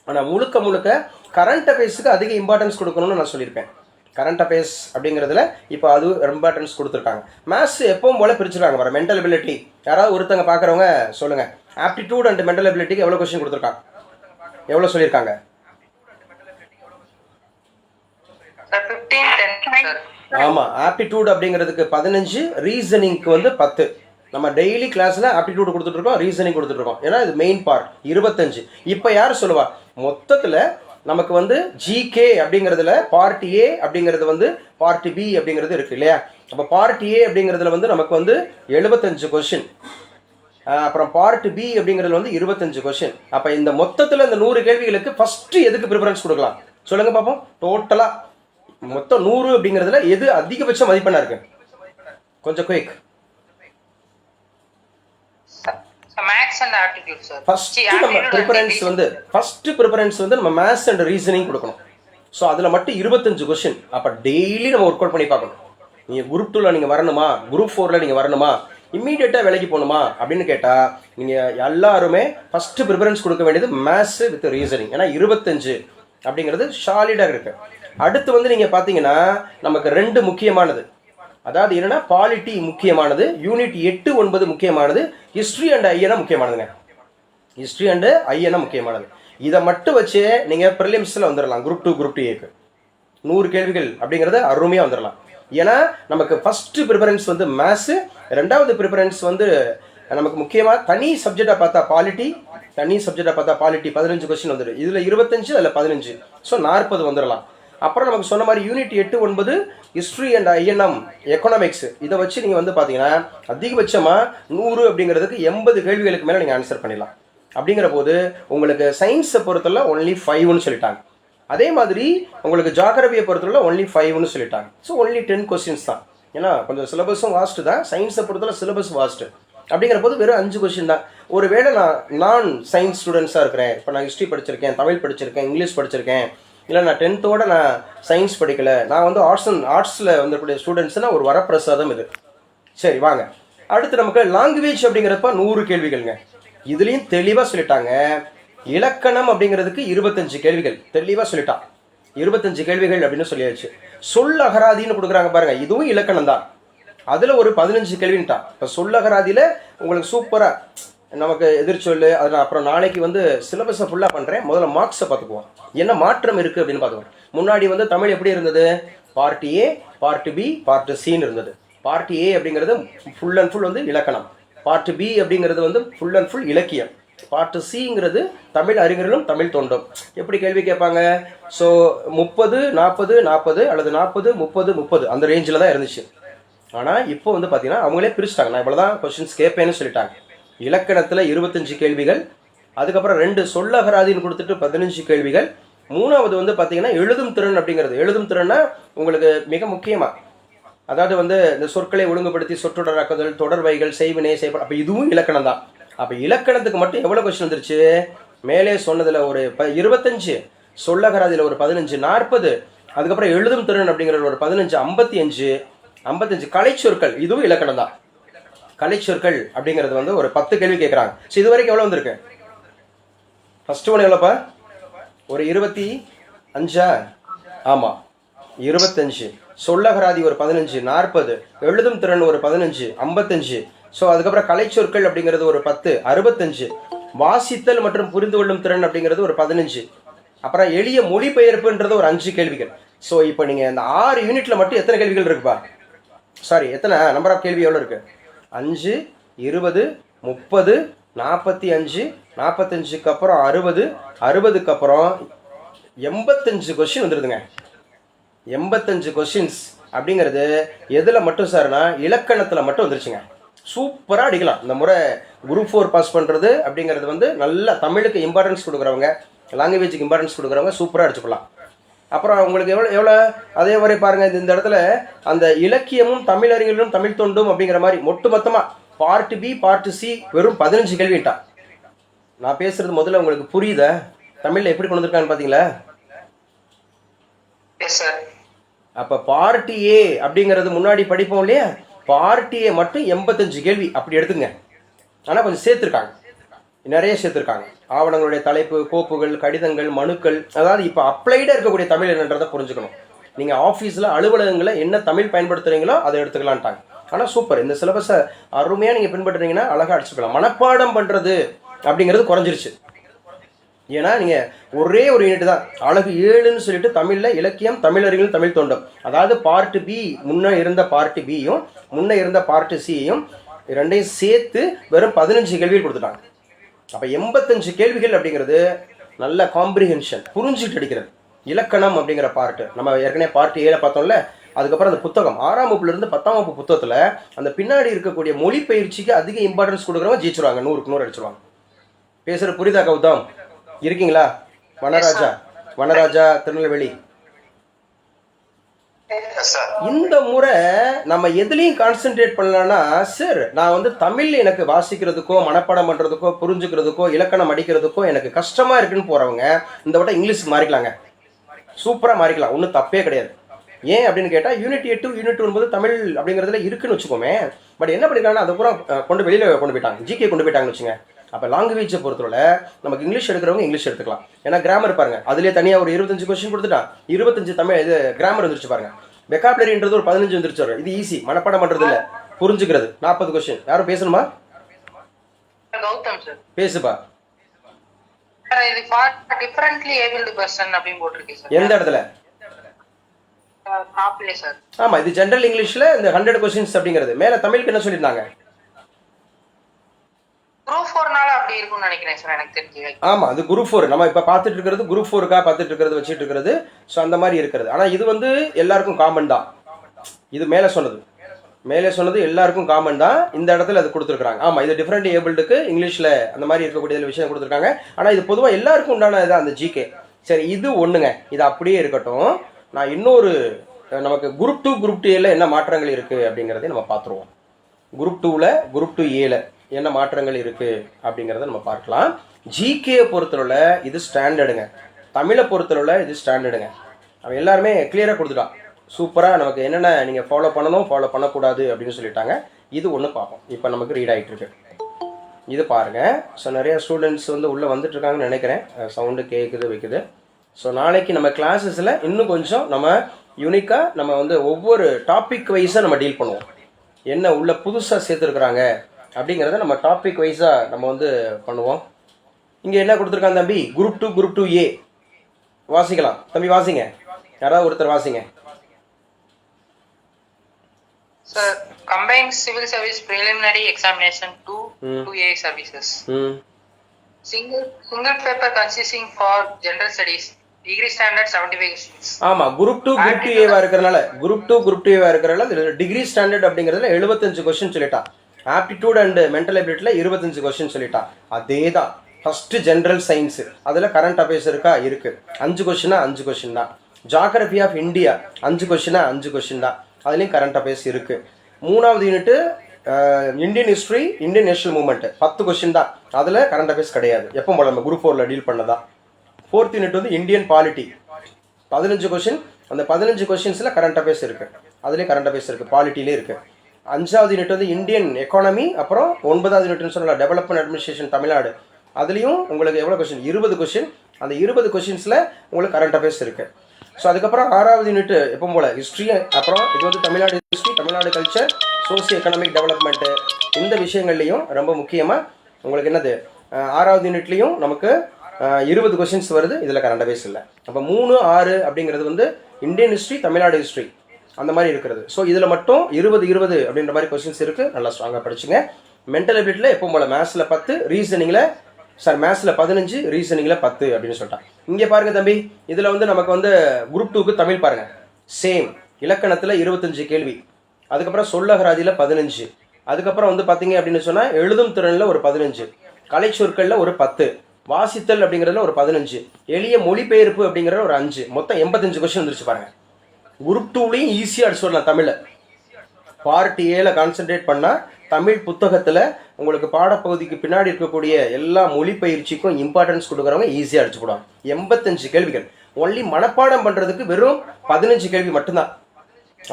ஆனால் முழுக்க கரண்ட் அஃபேர்ஸுக்கு அதிக இம்பார்ட்டன்ஸ் கொடுக்கணும்னு நான் சொல்லியிருப்பேன். கரண்ட் அஃபேர்ஸ் அப்படிங்கிறதுல இப்போ அது இம்பார்ட்டன்ஸ் கொடுத்துருக்காங்க. மேத்ஸ் எப்பவும் போல பிரிச்சுருக்காங்க. வர மென்டல் எபிலிட்டி யாராவது ஒருத்தங்க பார்க்குறவங்க சொல்லுங்கள், ஆப்டிடியூட் அண்ட் மென்டல் எபிலிட்டிக்கு எவ்வளோ கொஸ்டின் கொடுத்துருக்காங்க, எவ்வளோ சொல்லியிருக்காங்க? ஆமாம், ஆப்டிடியூட் அப்படிங்கிறதுக்கு 15, ரீசனிங்க்கு வந்து 10. நம்ம டெய்லி கிளாஸில் ஆப்டிடியூட் கொடுத்துட்ருக்கோம், ரீசனிங் கொடுத்துட்ருக்கோம். ஏன்னா இது மெயின் பார்ட் 25. இப்போ யார் சொல்லுவா, மொத்தத்தில் நமக்கு வந்து ஜிகே அப்படிங்கிறதுல பார்ட் ஏ அப்படிங்கிறது வந்து பார்ட் பி அப்படிங்கிறது இருக்குது இல்லையா? அப்போ பார்ட் ஏ அப்படிங்கிறதுல வந்து நமக்கு வந்து 75 கொஷின், அப்புறம் பார்ட் பி அப்படிங்கிறதுல வந்து 25 கொஷின். அப்போ இந்த மொத்தத்தில் இந்த 100 கேள்விகளுக்கு ஃபஸ்ட்டு எதுக்கு ப்ரிஃபரன்ஸ் கொடுக்கலாம் சொல்லுங்கள் பார்ப்போம். டோட்டலாக மொத்தம் 100 அப்படிங்கிறதுல எது அதிகபட்ச மதிப்பெண்ணா இருக்கு? கொஞ்சம் quick. Maths and aptitude sir. First நம்ம ப்ரிஃபரன்ஸ் வந்து நம்ம மேத்ஸ் அண்ட் ரீசனிங் கொடுக்கணும். ஸோ அதில் மட்டும் 25 கொஸ்டின். அப்போ டெய்லி நம்ம ஒர்க் அவுட் பண்ணி பார்க்கணும். நீங்கள் குரூப் 2ல நீங்கள் வரணுமா, குரூப் 4ல நீங்கள் வரணுமா, இம்மீடியட்டாக வேலைக்கு போகணுமா அப்படின்னு கேட்டால் நீங்கள் எல்லாருமே ஃபஸ்ட்டு ப்ரிஃபரன்ஸ் கொடுக்க வேண்டியது மேத்ஸ் வித் ரீசனிங். ஏன்னா 25 அப்படிங்கிறது சாலிடாக இருக்குது. அடுத்து வந்து நீங்கள் பார்த்தீங்கன்னா நமக்கு 2 முக்கியமானது. அதாவது என்னன்னா, பாலிட்டி முக்கியமானது, யூனிட் 8, 9 முக்கியமானது, ஹிஸ்ட்ரி அண்ட் ஐஎன்எம் முக்கியமானதுங்க. ஹிஸ்ட்ரி அண்ட் ஐஎன்எம் முக்கியமானது. இதை மட்டும் வச்சு நீங்கள் ப்ரிலிம்ஸில் வந்துடலாம். குரூப் 2 குரூப் 2 100 கேள்விகள் அப்படிங்கிறது அருமையாக வந்துடலாம். ஏன்னா நமக்கு ஃபஸ்ட்டு ப்ரிஃபரன்ஸ் வந்து மேத்ஸு, 2வது ப்ரிஃபரன்ஸ் வந்து நமக்கு முக்கியமாக தனி சப்ஜெக்டாக பார்த்தா பாலிட்டி, 15 கொஸ்டின் வந்துடும். இதில் 25, அதில் 15, ஸோ 40 வந்துடலாம். அப்புறம் நமக்கு சொன்ன மாதிரி unit 8, 9 history and INM economics, இதை வச்சு நீங்கள் வந்து பார்த்தீங்கன்னா அதிகபட்சமாக 100 அப்படிங்கிறதுக்கு 80 கேள்விகளுக்கு மேலே நீங்கள் ஆன்சர் பண்ணிடலாம். அப்படிங்கிற போது உங்களுக்கு சயின்ஸை பொறுத்தவரை ஒன்லி 5ன்னு சொல்லிட்டாங்க. அதே மாதிரி உங்களுக்கு ஜாகிரபியை பொறுத்தவரை ஒன்லி 5ன்னு சொல்லிட்டாங்க. ஸோ ஒன்லி 10 கொஸ்டின்ஸ் தான். ஏன்னா கொஞ்சம் சிலபஸும் வாஸ்ட்டு தான், சயின்ஸை பொறுத்தவரை சிலபஸ் வாஸ்ட்டு. அப்படிங்கிற போது வெறும் 5 கொஸ்டின் தான். ஒருவேளை நான் சயின்ஸ் ஸ்டூடெண்ட்ஸாக இருக்கிறேன், இப்போ நான் ஹிஸ்ட்ரி படிச்சிருக்கேன், தமிழ் படிச்சிருக்கேன், இங்கிலீஷ் படிச்சிருக்கேன், இல்லை நான் 10th நான் சயின்ஸ் படிக்கலை, நான் வந்து ஆர்ட்ஸில் வந்துக்கூடிய ஸ்டூடெண்ட்ஸ்னால் ஒரு வரப்பிரசாதம் இது. சரி வாங்க, அடுத்து நமக்கு லாங்குவேஜ் அப்படிங்கிறப்ப 100 கேள்விகள்ங்க. இதுலேயும் தெளிவாக சொல்லிட்டாங்க. இலக்கணம் அப்படிங்கிறதுக்கு 25 கேள்விகள் தெளிவாக சொல்லிட்டான். 25 கேள்விகள் அப்படின்னு சொல்லியாச்சு. சொல்லகராதின்னு கொடுக்குறாங்க பாருங்கள், இதுவும் இலக்கணம் தான். அதில் ஒரு 15 கேள்வின்ட்டான். இப்போ சொல்லகராதியில் உங்களுக்கு சூப்பராக நமக்கு எதிர்ச்சொல், அதில் அப்புறம் நாளைக்கு வந்து சிலபஸை ஃபுல்லாக பண்ணுறேன். முதல்ல மார்க்ஸை பார்த்துக்குவோம், என்ன மாற்றம் இருக்குது அப்படின்னு பார்த்துக்குவோம். முன்னாடி வந்து தமிழ் எப்படி இருந்தது, part A, part B, part சின்னு இருந்தது. பார்ட் ஏ அப்படிங்கிறது ஃபுல் அண்ட் ஃபுல் வந்து இலக்கணம், பார்ட் பி அப்படிங்கிறது வந்து ஃபுல் அண்ட் ஃபுல் இலக்கியம், பார்ட் சிங்கிறது தமிழ் அறிஞர்களும் தமிழ் தொண்டும். எப்படி கேள்வி கேட்பாங்க? ஸோ 30, 40, 40 அல்லது 40, 30, 30 அந்த ரேஞ்சில் தான் இருந்துச்சு. ஆனால் இப்போ வந்து பார்த்தீங்கன்னா அவங்களே பிரிச்சுட்டாங்க. நான் இவ்வளோ தான் கொஸ்டின்ஸ் கேட்பேன்னு சொல்லிட்டாங்க. இலக்கணத்தில் 25 கேள்விகள், அதுக்கப்புறம் 2 சொல்லகராதின்னு கொடுத்துட்டு 15 கேள்விகள். 3வது வந்து பார்த்தீங்கன்னா எழுதும் திறன் அப்படிங்கிறது. எழுதும் திறன்னா உங்களுக்கு மிக முக்கியமாக, அதாவது வந்து இந்த சொற்களை ஒழுங்குபடுத்தி சொற்றொடராக்குதல், தொடர்வைகள், செய்வினை, செய்யப்படும். அப்போ இதுவும் இலக்கணம் தான். அப்போ இலக்கணத்துக்கு மட்டும் எவ்வளோ கொஸ்டின் வந்துருச்சு? மேலே சொன்னதில் ஒரு 25, சொல்லகராதியில் ஒரு 15, 40, அதுக்கப்புறம் எழுதும் திறன் அப்படிங்கிறது ஒரு 15, 55 கலைச்சொற்கள், இதுவும் இலக்கணம் தான். கலைச்சொற்கள் அப்படிங்கிறது வந்து ஒரு 10 கேள்வி கேட்குறாங்க. ஸோ இது வரைக்கும் எவ்வளோ வந்திருக்கு? ஃபஸ்ட்டு ஒன்று எவ்வளோப்பா? ஒரு 25. ஆமாம், 25. சொல்லகராதி ஒரு 15, 40, எழுதும் திறன் ஒரு 15, 55, ஸோ அதுக்கப்புறம் கலைச்சொற்கள் அப்படிங்கிறது ஒரு 10, 65. வாசித்தல் மற்றும் புரிந்து கொள்ளும் திறன் அப்படிங்கிறது ஒரு 15. அப்புறம் எளிய மொழிபெயர்ப்புன்றது ஒரு 5 கேள்விகள். ஸோ இப்போ நீங்கள் இந்த 6 யூனிட்ல மட்டும் எத்தனை கேள்விகள் இருக்குப்பா? சாரி, எத்தனை நம்பர் ஆஃப் கேள்வி எவ்வளோ இருக்கு? 5, 20, 30, 45, 45க்கு அப்புறம் 60, 60க்கு அப்புறம் 85 கொஸ்டின் வந்துடுதுங்க. 85 கொஸ்டின்ஸ் அப்படிங்கிறது எதில் மட்டும் சார்னா இலக்கணத்தில் மட்டும் வந்துருச்சுங்க. சூப்பராக அடிக்கலாம். இந்த முறை குரூப் 4 பாஸ் பண்ணுறது அப்படிங்கிறது வந்து நல்ல தமிழுக்கு இம்பார்ட்டன்ஸ் கொடுக்குறவங்க, லாங்குவேஜுக்கு இம்பார்ட்டன்ஸ் கொடுக்குறவங்க சூப்பராக அடிச்சுக்கலாம். அப்புறம் உங்களுக்கு எவ்வளோ அதே மாதிரி பாருங்கள், இந்த இடத்துல அந்த இலக்கியமும் தமிழறிஞர்களும் தமிழ் தொண்டும் அப்படிங்கிற மாதிரி மொத்தமாக பார்ட் பி பார்ட் சி வெறும் 15 கேள்விட்டா. நான் பேசுறது முதல்ல உங்களுக்கு புரியுதா? தமிழில் எப்படி கொண்டு வந்திருக்கான்னு பார்த்தீங்களா? அப்போ பார்ட் ஏ அப்படிங்கிறது முன்னாடி படிப்போம் இல்லையா, பார்ட் ஏ மட்டும் 85 கேள்வி அப்படி எடுத்துங்க. ஆனால் கொஞ்சம் சேர்த்துருக்காங்க, நிறைய சேர்த்துருக்காங்க. ஆவணங்களுடைய தலைப்பு, கோப்புகள், கடிதங்கள், மனுக்கள், அதாவது இப்போ அப்ளைடாக இருக்கக்கூடிய தமிழ் என்னன்றதை புரிஞ்சுக்கணும். நீங்கள் ஆஃபீஸில் அலுவலகங்களில் என்ன தமிழ் பயன்படுத்துகிறீங்களோ அதை எடுத்துக்கலான்ட்டாங்க. ஆனால் சூப்பர், இந்த சிலபஸை அருமையாக நீங்கள் பின்பற்றுறீங்கன்னா அழகாக அடிச்சுக்கலாம். மனப்பாடம் பண்ணுறது அப்படிங்கிறது குறைஞ்சிருச்சு. ஏன்னா நீங்கள் ஒரே ஒரு யூனிட் தான் அழகு 7ன்னு சொல்லிட்டு தமிழில் இலக்கியம், தமிழறிஞர்கள், தமிழ் தொண்டம், அதாவது பார்ட் பி முன்னே இருந்த பார்ட் பியும் முன்னே இருந்த பார்ட் சியையும் ரெண்டையும் சேர்த்து வெறும் 15 கேள்விகள் கொடுத்துட்டாங்க. அப்போ 85 கேள்விகள் அப்படிங்கிறது நல்ல காம்ப்ரிஹென்ஷன், புரிஞ்சுட்டு அடிக்கிறது. இலக்கணம் அப்படிங்கிற பார்ட்டு நம்ம ஏற்கனவே பார்ட் 7 பார்த்தோம்ல. அதுக்கப்புறம் அந்த புத்தகம் 6ஆம் வகுப்புலேருந்து 10ஆம் வகுப்பு புத்தகத்தில் அந்த பின்னாடி இருக்கக்கூடிய மொழி பயிற்சிக்கு அதிக இம்பார்ட்டன்ஸ் கொடுக்குறவங்க ஜெயிச்சிருவாங்க, 100க்கு 100 அடிச்சிருவாங்க. பேசுகிற புரியுதா கௌதம்? இருக்கீங்களா? வனராஜா திருநெல்வேலி. இந்த முறை நம்ம எதுலையும் கான்சென்ட்ரேட் பண்ணலன்னா, சார் நான் வந்து தமிழ் எனக்கு வாசிக்கிறதுக்கோ மனப்பாடம் பண்ணுறதுக்கோ புரிஞ்சுக்கிறதுக்கோ இலக்கணம் அடிக்கிறதுக்கோ எனக்கு கஷ்டமாக இருக்குன்னு போகிறவங்க இந்த விட இங்கிலீஷுக்கு மாறிக்கலாங்க. சூப்பராக மாறிக்கலாம், ஒன்றும் தப்பே கிடையாது. ஏன் அப்படின்னு கேட்டால் யூனிட் 8 யூனிட் 9 தமிழ் அப்படிங்கிறதுல இருக்குன்னு வச்சுக்கோமே. பட் என்ன பண்ணிருக்காங்கன்னா அதை பூரா கொண்டு வெளியில் கொண்டு போயிட்டாங்க, ஜிகே கொண்டு போயிட்டாங்கன்னு வச்சுங்க. அப்போ லாங்குவேஜை பொறுத்தவரை நமக்கு இங்கிலீஷ் எடுக்கிறவங்க இங்கிலீஷ் எடுத்துக்கலாம். ஏன்னா கிராமர் பாருங்க, அதுலேயே தனியாக ஒரு 25 கொஸ்டின் கொடுத்துட்டான். 25 தமிழ் இது கிராமர் வந்துருச்சு பாருங்க. வெக்காபுலரின்றது ஒரு 15 வந்துருச்சு. இது ஈஸி, மனப்பாடம் பண்ணுறது இல்லை, புரிஞ்சுக்கிறது. 40 கொஸ்டின். யாரும் பேசணுமா? பேசுப்பா. எந்த இடத்துல? ஆமா, இது ஜெனரல் இங்கிலீஷ்ல இந்த 100 கொஸ்டின்ஸ் அப்படிங்கிறது. மேல தமிழுக்கு என்ன சொல்லியிருந்தாங்க? ஆமா, அது குரூப் 4 நம்ம இப்ப பார்த்துட்டு இருக்கிறது குரூப் 4க்கா பார்த்துட்டு இருக்கிறது வச்சுட்டு இருக்கிறது. ஸோ அந்த மாதிரி இருக்கிறது. ஆனா இது வந்து எல்லாருக்கும் காமன் தான். இது மேலே சொன்னது எல்லாருக்கும் காமன் தான். இந்த இடத்துல அது கொடுத்துருக்காங்க. ஆமா, இது டிஃபரெண்ட் ஏபிள்டுக்கு இங்கிலீஷ்ல அந்த மாதிரி இருக்கக்கூடிய விஷயம் கொடுத்துருக்காங்க. ஆனா இது பொதுவாக எல்லாருக்கும் உண்டான இதான் அந்த ஜிகே. சரி, இது ஒண்ணுங்க, இது அப்படியே இருக்கட்டும். நான் இன்னொரு நமக்கு குரூப் 2 குரூப் 2 என்ன மாற்றங்கள் இருக்கு அப்படிங்கிறத நம்ம பார்த்துருவோம். குரூப் 2ல குரூப் 2A என்ன மாற்றங்கள் இருக்கு அப்படிங்கிறத நம்ம பார்க்கலாம். ஜிகே பொறுத்தளவுல இது ஸ்டாண்டர்டுங்க, தமிழை பொறுத்தளவுல இது ஸ்டாண்டர்டுங்க. அவன் எல்லாருமே கிளியராக கொடுத்துட்டான். சூப்பராக நமக்கு என்னென்ன நீங்கள் ஃபாலோ பண்ணணும் ஃபாலோ பண்ணக்கூடாது அப்படின்னு சொல்லிட்டாங்க. இது ஒன்று பார்ப்போம். இப்போ நமக்கு ரீட் ஆகிட்டு இருக்கு, இது பாருங்கள். ஸோ நிறைய ஸ்டூடெண்ட்ஸ் வந்து உள்ளே வந்துட்டு இருக்காங்கன்னு நினைக்கிறேன். சவுண்டு கேட்குது வைக்குது. ஸோ நாளைக்கு நம்ம கிளாஸஸில் இன்னும் கொஞ்சம் நம்ம யூனிக்காக நம்ம வந்து ஒவ்வொரு டாபிக் வைஸாக நம்ம டீல் பண்ணுவோம். என்ன உள்ள புதுசாக சேர்த்துருக்குறாங்க அப்படிங்கிறத நம்ம டாபிக் வைஸாக நம்ம வந்து பண்ணுவோம். இங்கே என்ன கொடுத்துருக்காங்க தம்பி? குரூப் 2 குரூப் 2A வாசிக்கலாம். தம்பி வாசிங்க, யாராவது ஒருத்தர் வாசிங்க. Sir, combined civil service preliminary examination 2A services. Single paper consisting for general studies. Degree standard 75 questions. ஆமா, குரூப் 2 குரூப் 2A இருக்கறனால டிகிரி ஸ்டாண்டர்ட் அப்படிங்கிறதுல 75 क्वेश्चन சொல்லிட்டா. ஆப்டிடியூட் அண்ட் மென்டல் எபிலிட்டில 25 क्वेश्चन சொல்லிட்டா. அதேதான் ஃபர்ஸ்ட் ஜெனரல் சயின்ஸ், அதுல கரண்ட் அஃபேர்ஸ் இருக்கா? இருக்கு. 5 क्वेश्चन 5 क्वेश्चन தான். Geography of India 5 question 5 question தான். அதுலேயும் கரண்ட் அஃபேர்ஸ் இருக்குது. 3வது unit Indian history, Indian national movement 10 question தான். அதில் கரண்ட் அஃபேர்ஸ் கிடையாது, எப்போ போல நம்ம குரூப் 4ல் டீல் பண்ணதான். 4th யூனிட் வந்து இந்தியன் பாலிட்டி 15 கொஸ்டின். அந்த 15 கொஸ்டின்ஸில் கரண்ட் அஃபேர்ஸ் இருக்குது, அதுலேயும் கரண்ட் அஃபேர்ஸ் இருக்குது, பாலிட்டிலே இருக்குது. 5வது யூனிட் வந்து இந்தியன் எக்கானமி. அப்புறம் 9வது யூனிட்னு சொல்லலாம் டெவலப்மெண்ட் அட்மினிஸ்ட்ரேஷன் தமிழ்நாடு. அதுலேயும் உங்களுக்கு எவ்வளோ கொஸ்டின்? 20 கொஸ்டின். அந்த 20 கொஸ்டின்ஸில் உங்களுக்கு கரண்ட் அஃபேர்ஸ் இருக்குது. ஸோ அதுக்கப்புறம் 6வது யூனிட் எப்பவும் போல் ஹிஸ்ட்ரி. அப்புறம் இது வந்து Tamil Nadu history, Tamil Nadu culture, socio economic development, இந்த விஷயங்கள்லையும் ரொம்ப முக்கியமாக உங்களுக்கு என்னது 6வது யூனிட்லேயும் நமக்கு 20 கொஷின்ஸ் வருது. இதில் கரண்ட் அஃபேர்ஸ் இல்லை. அப்போ 3, 6 அப்படிங்கிறது வந்து இந்தியன் ஹிஸ்ட்ரி, தமிழ்நாடு ஹிஸ்ட்ரி அந்த மாதிரி இருக்கிறது. ஸோ இதில் மட்டும் 20 அப்படின்ற மாதிரி கொஷின்ஸ் இருக்குது. நல்லா ஸ்ட்ராங்காக படிச்சுங்க. மென்டல் எபிலிட்டியில் எப்போ போல் மேத்ஸில் 10, ரீசனிங்கில் மேத்ஸில் 15, ரீசனிங்கில் 10 அப்படின்னு சொல்லிட்டாங்க. இங்கே பாருங்கள் தம்பி, இதில் வந்து நமக்கு வந்து குரூப் 2க்கு தமிழ் பாருங்கள். சேம் இலக்கணத்தில் 25 கேள்வி, அதுக்கப்புறம் சொல்லகராதியில் 15, அதுக்கப்புறம் வந்து பார்த்தீங்க அப்படின்னு சொன்னால் எழுதும் திறனில் ஒரு 15, கலை சொற்களில் ஒரு 10, வாசித்தல் அப்படிங்கிறதுல ஒரு 15, எளிய மொழிபெயர்ப்பு அப்படிங்கிறத ஒரு 5, மொத்தம் 85 கொஸ்டின் வந்துருச்சு பாருங்கள். குரூப் 2லையும் ஈஸியாக அடிச்சு வரலாம். தமிழில் பார்ட் ஏல கான்சென்ட்ரேட் பண்ணால் தமிழ் புத்தகத்தில் உங்களுக்கு பாடப்பகுதிக்கு பின்னாடி இருக்கக்கூடிய எல்லா மொழிப்பயிற்சிக்கும் இம்பார்ட்டன்ஸ் கொடுக்குறவங்க ஈஸியாக அடிச்சு போடுவாங்க. 85 கேள்விகள். ஒன்லி மனப்பாடம் பண்ணுறதுக்கு வெறும் 15 கேள்வி மட்டும்தான்.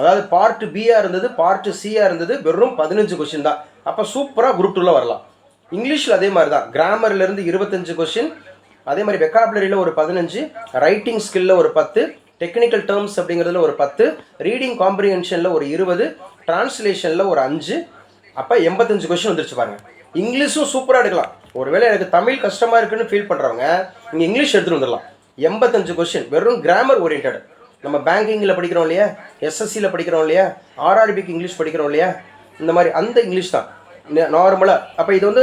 அதாவது பார்ட் பியாக இருந்தது, பார்ட் சியாக இருந்தது, வெறும் 15 கொஸ்டின் தான். அப்போ சூப்பராக குரூப் 2ல வரலாம். இங்கிலீஷில் அதே மாதிரி தான். கிராமர்லேருந்து 25 கொஸ்டின், அதே மாதிரி வெக்காபுலரியில் ஒரு 15, ரைட்டிங் ஸ்கில்ல ஒரு 10, டெக்னிக்கல் டேர்ம்ஸ் அப்படிங்கிறதுல ஒரு 10, ரீடிங் காம்ப்ரிஹென்ஷனில் ஒரு 20, டிரான்ஸ்லேஷனில் ஒரு 5. அப்போ 85 கொஸ்டின் வந்துருச்சு பாருங்க. இங்கிலீஷும் சூப்பராக எடுக்கலாம். ஒருவேளை எனக்கு தமிழ் கஷ்டமாக இருக்குன்னு ஃபீல் பண்ணுறவங்க நீங்கள் இங்கிலீஷ் எடுத்துகிட்டு வந்துடலாம். 85 கொஸ்டின் வெறும் கிராமர் ஓரியன்ட். நம்ம பேங்கிங்கில் படிக்கிறோம் இல்லையா, எஸ்எஸ்சியில் படிக்கிறோம் இல்லையா, ஆர்ஆர்பிக்கு இங்கிலீஷ் படிக்கிறோம் இல்லையா, இந்த மாதிரி அந்த இங்கிலீஷ் தான் நார்மலாக. அப்போ இது வந்து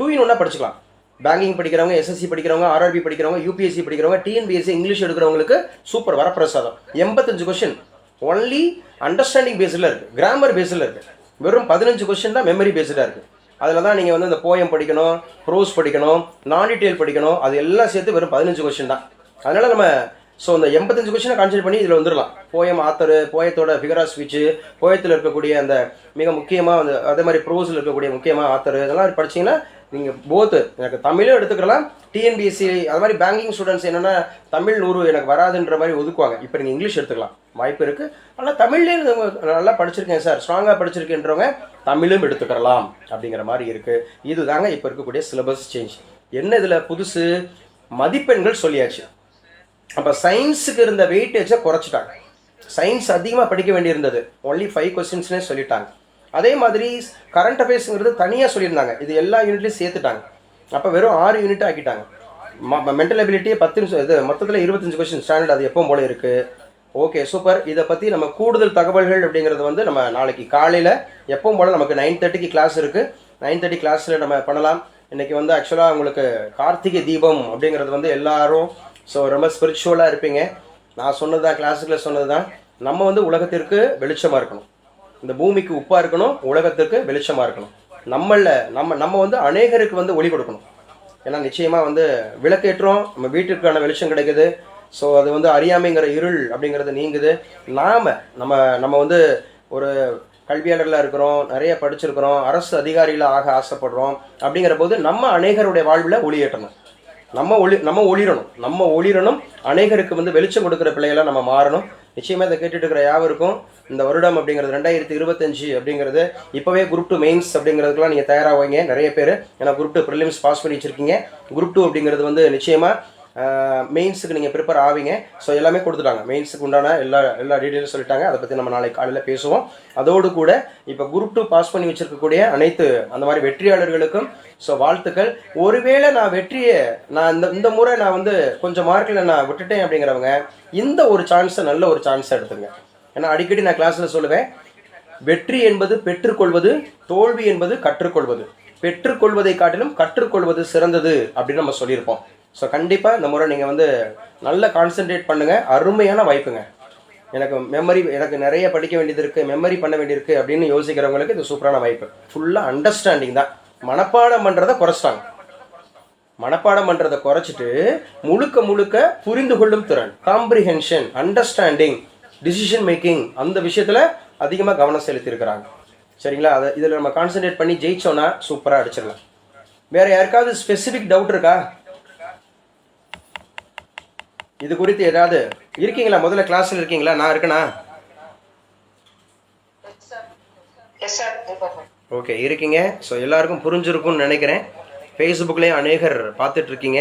2 in 1 படிச்சுக்கலாம். பேங்கிங் படிக்கிறவங்க, எஸ்எஸ்சி படிக்கிறவங்க, ஆர்ஆர்பி படிக்கிறவங்க, யூபிஎஸ்சி படிக்கிறவங்க, டிஎன்பிஎஸ்சி இங்கிலீஷ் எடுக்கிறவங்களுக்கு சூப்பர் வரப்பிரசாதம். 85 கொஸ்டின் ஒன்லி அண்டர்ஸ்டாண்டிங் பேஸில் இருக்குது, கிராமர் பேஸில் இருக்குது. வெறும் 15 கொஸ்டின் தான் மெமரி பேஸ்டாக இருக்குது. அதில் தான் நீங்கள் வந்து இந்த போயம் படிக்கணும், ப்ரோஸ் படிக்கணும், நான் டீட்டெயில் படிக்கணும். அது எல்லாம் சேர்த்து வெறும் 15 கொஸ்டின் தான். அதனால் நம்ம ஸோ இந்த 85 கொஸ்டினை கான்சென்ட்ரேட் பண்ணி இதில் வந்துடலாம். Poem author, போயத்தோட figure of speech, போயத்தில் இருக்கக்கூடிய அந்த மிக முக்கியமாக அந்த அதே மாதிரி ப்ரோஸில் இருக்கக்கூடிய முக்கியமாக ஆத்தரு, இதெல்லாம் படிச்சிங்கன்னா நீங்கள் போத்து எனக்கு தமிழும் எடுத்துக்கலாம். டிஎன்பிஎஸ்சி அது மாதிரி பேங்கிங் ஸ்டூடெண்ட்ஸ் என்னென்னா தமிழ் 100 எனக்கு வராதுன்ற மாதிரி ஒதுக்குவாங்க. இப்போ நீங்கள் இங்கிலீஷ் எடுத்துக்கலாம், வாய்ப்பு இருக்குது. ஆனால் தமிழ்லேயே நல்லா படிச்சிருக்கேன் சார், ஸ்ட்ராங்காக படிச்சிருக்கேன்றவங்க தமிழும் எடுத்துக்கலாம் அப்படிங்கிற மாதிரி இருக்குது. இது தாங்க இப்போ இருக்கக்கூடிய சிலபஸ் சேஞ்ச். என்ன இதில் புதுசு, மதிப்பெண்கள் சொல்லியாச்சு. அப்போ சயின்ஸுக்கு இருந்த வெயிட்டேஜை குறைச்சிட்டாங்க. சயின்ஸ் அதிகமாக படிக்க வேண்டியிருந்தது, ஒன்லி 5 கொஸ்டின்ஸ்னே சொல்லிட்டாங்க. அதே மாதிரி கரண்ட் அஃபேர்ஸுங்கிறது தனியாக சொல்லியிருந்தாங்க, இது எல்லா யூனிட்லையும் சேர்த்துட்டாங்க. அப்போ வெறும் 6 யூனிட் ஆக்கிட்டாங்க. மென்டல் எபிலிட்டியே 10 இது மொத்தத்தில் 25 கொஸ்டின் ஸ்டாண்டர்ட். அது எப்போ போல இருக்குது. Okay super. இதை பற்றி நம்ம கூடுதல் தகவல்கள் அப்படிங்கிறது வந்து நம்ம நாளைக்கு காலையில் எப்பவும் போல் நமக்கு 9:30க்கு கிளாஸ் இருக்குது. 9:30 கிளாஸில் நம்ம பண்ணலாம். இன்றைக்கி வந்து ஆக்சுவலாக உங்களுக்கு கார்த்திகை தீபம் அப்படிங்கிறது வந்து எல்லாரும் ஸோ ரொம்ப ஸ்பிரிச்சுவலாக இருப்பீங்க. நான் சொன்னது தான், கிளாஸுக்கில் சொன்னது தான். நம்ம வந்து உலகத்திற்கு வெளிச்சமாக இருக்கணும், இந்த பூமிக்கு உப்பாக இருக்கணும், உலகத்திற்கு வெளிச்சமாக இருக்கணும். நம்ம வந்து அநேகருக்கு வந்து ஒளி கொடுக்கணும். ஏன்னா நிச்சயமாக வந்து விளக்கேற்றோம், நம்ம வீட்டிற்கான வெளிச்சம் கிடைக்குது. ஸோ அது வந்து அறியாமைங்கிற இருள் அப்படிங்கிறது நீங்குது. நம்ம வந்து ஒரு கல்வியாளர்களாக இருக்கிறோம், நிறைய படிச்சிருக்கிறோம், அரசு அதிகாரிகளாக ஆக ஆசைப்படுறோம். அப்படிங்கிற போது நம்ம அநேகருடைய வாழ்வில் ஒளியேற்றணும், நம்ம ஒளிரணும். அநேகருக்கு வந்து வெளிச்சம் கொடுக்குற பிள்ளைகளை நம்ம மாறணும். நிச்சயமாக இதை கேட்டுட்டு இருக்கிற யாவருக்கும் இந்த வருடம் அப்படிங்கிறது 2025 அப்படிங்கிறது இப்போவே குரூப் 2 மெயின்ஸ் அப்படிங்கிறதுக்கெலாம் நீங்கள் தயாராகுவீங்க நிறைய பேர். ஏன்னா குரூப் 2 ப்ரிலிம்ஸ் பாஸ் பண்ணி வச்சுருக்கீங்க. குரூப் 2 அப்படிங்கிறது வந்து நிச்சயமாக மெயின்ஸுக்கு நீங்கள் ப்ரிப்பேர் ஆவீங்க. ஸோ எல்லாமே கொடுத்துட்டாங்க, மெயின்ஸுக்கு உண்டான எல்லா டீட்டெயில்ஸ் சொல்லிட்டாங்க. அதை பற்றி நம்ம நாளைக்கு காலையில் பேசுவோம். அதோடு கூட இப்போ குரூப் 2 பாஸ் பண்ணி வச்சுருக்கக்கூடிய அனைத்து அந்த மாதிரி வெற்றியாளர்களுக்கும் ஸோ வாழ்த்துக்கள். ஒருவேளை நான் வெற்றியை இந்த முறை நான் வந்து கொஞ்சம் மார்க்கில் நான் விட்டுட்டேன் அப்படிங்கிறவங்க இந்த ஒரு சான்ஸை, நல்ல ஒரு சான்ஸை எடுத்துங்க. ஏன்னா அடிக்கடி நான் கிளாஸில் சொல்லுவேன், வெற்றி என்பது பெற்றுக்கொள்வது, தோல்வி என்பது கற்றுக்கொள்வது. பெற்றுக்கொள்வதை காட்டிலும் கற்றுக்கொள்வது சிறந்தது அப்படின்னு நம்ம சொல்லியிருப்போம். ஸோ கண்டிப்பாக இந்த முறை நீங்கள் வந்து நல்லா கான்சென்ட்ரேட் பண்ணுங்கள். அருமையான வாய்ப்புங்க. எனக்கு நிறைய படிக்க வேண்டியது இருக்குது, மெமரி பண்ண வேண்டியிருக்கு அப்படின்னு யோசிக்கிறவங்களுக்கு இது சூப்பரான வாய்ப்பு. ஃபுல்லாக அண்டர்ஸ்டாண்டிங் தான். மனப்பாடம் பண்ணுறதை குறைச்சிட்டாங்க. மனப்பாடம் பண்ணுறதை குறைச்சிட்டு முழுக்க புரிந்து கொள்ளும் திறன், காம்ப்ரிஹென்ஷன், அண்டர்ஸ்டாண்டிங், டிசிஷன் மேக்கிங் அந்த விஷயத்தில் அதிகமாக கவனம் செலுத்தியிருக்கிறாங்க. சரிங்களா? அதை இதில் நம்ம கான்சென்ட்ரேட் பண்ணி ஜெயிச்சோன்னா சூப்பராக அடிச்சிடலாம். வேறு யாருக்காவது ஸ்பெசிஃபிக் டவுட் இருக்கா? இது குறித்து ஏதாவது இருக்கீங்களா? முதல்ல கிளாஸில் இருக்கீங்களா? நான் இருக்கேனா? ஓகே இருக்கீங்க. ஸோ எல்லாருக்கும் புரிஞ்சிருக்கும்னு நினைக்கிறேன். ஃபேஸ்புக்லேயும் அநேகர் பார்த்துட்ருக்கீங்க.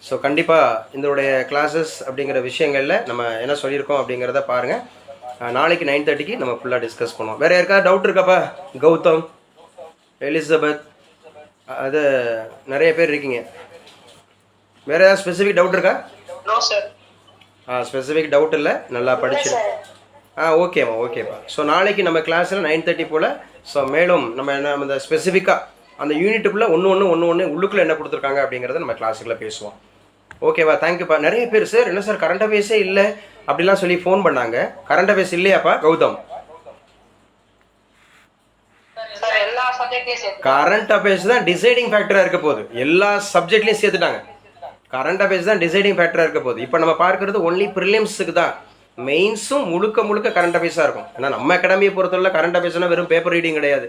ஸோ கண்டிப்பாக இதனுடைய கிளாஸஸ் அப்படிங்கிற விஷயங்களில் நம்ம என்ன சொல்லியிருக்கோம் அப்படிங்கிறத பாருங்கள். நாளைக்கு 9:30க்கு நம்ம ஃபுல்லாக டிஸ்கஸ் பண்ணுவோம். வேறு யாருக்காவது டவுட் இருக்காப்பா? கௌதம் எலிசபெத், அது நிறைய பேர் இருக்கீங்க. வேறு ஏதாவது ஸ்பெசிஃபிக் டவுட் இருக்கா? No sir. ஸ்பெசிஃபிக் டவுட் இல்லை, நல்லா படிச்சிருக்கேன். ஓகேம்மா ஓகேப்பா. ஸோ நாளைக்கு நம்ம கிளாஸில் 9:30 போல் ஸோ மேலும் நம்ம என்ன இந்த ஸ்பெசிஃபிக்காக அந்த யூனிட்டுக்குள்ளே ஒன்று உள்ளுக்குள்ளே என்ன கொடுத்துருக்காங்க அப்படிங்கிறத நம்ம கிளாஸுக்குள்ளே பேசுவோம். ஓகேவா? தேங்க்யூப்பா. நிறைய பேர் சார் என்ன சார் கரண்ட் அஃபேர்ஸே இல்லை அப்படிலாம் சொல்லி ஃபோன் பண்ணாங்க. கரண்ட் அஃபேர்ஸ் இல்லையாப்பா கௌதம்? கரண்ட் அஃபேர்ஸ் தான் டிசைடிங் ஃபேக்டராக இருக்க போகுது. எல்லா சப்ஜெக்ட்லையும் சேர்த்துட்டாங்க. கரண்ட் அஃபேர்ஸ் தான் டிசைடிங் ஃபேக்டராக இருக்க போகுது. இப்போ நம்ம பார்க்குறது ஒன்லி ப்ரிலிம்ஸுக்கு தான். மெயின்ஸும் முழுக்க கரண்ட் அஃபேர்ஸாக இருக்கும். ஏன்னா நம்ம அகாடமியை பொறுத்தவரை கரண்ட் அஃபேர்ஸ்னால் வெறும் பேப்பர் ரீடிங் கிடையாது.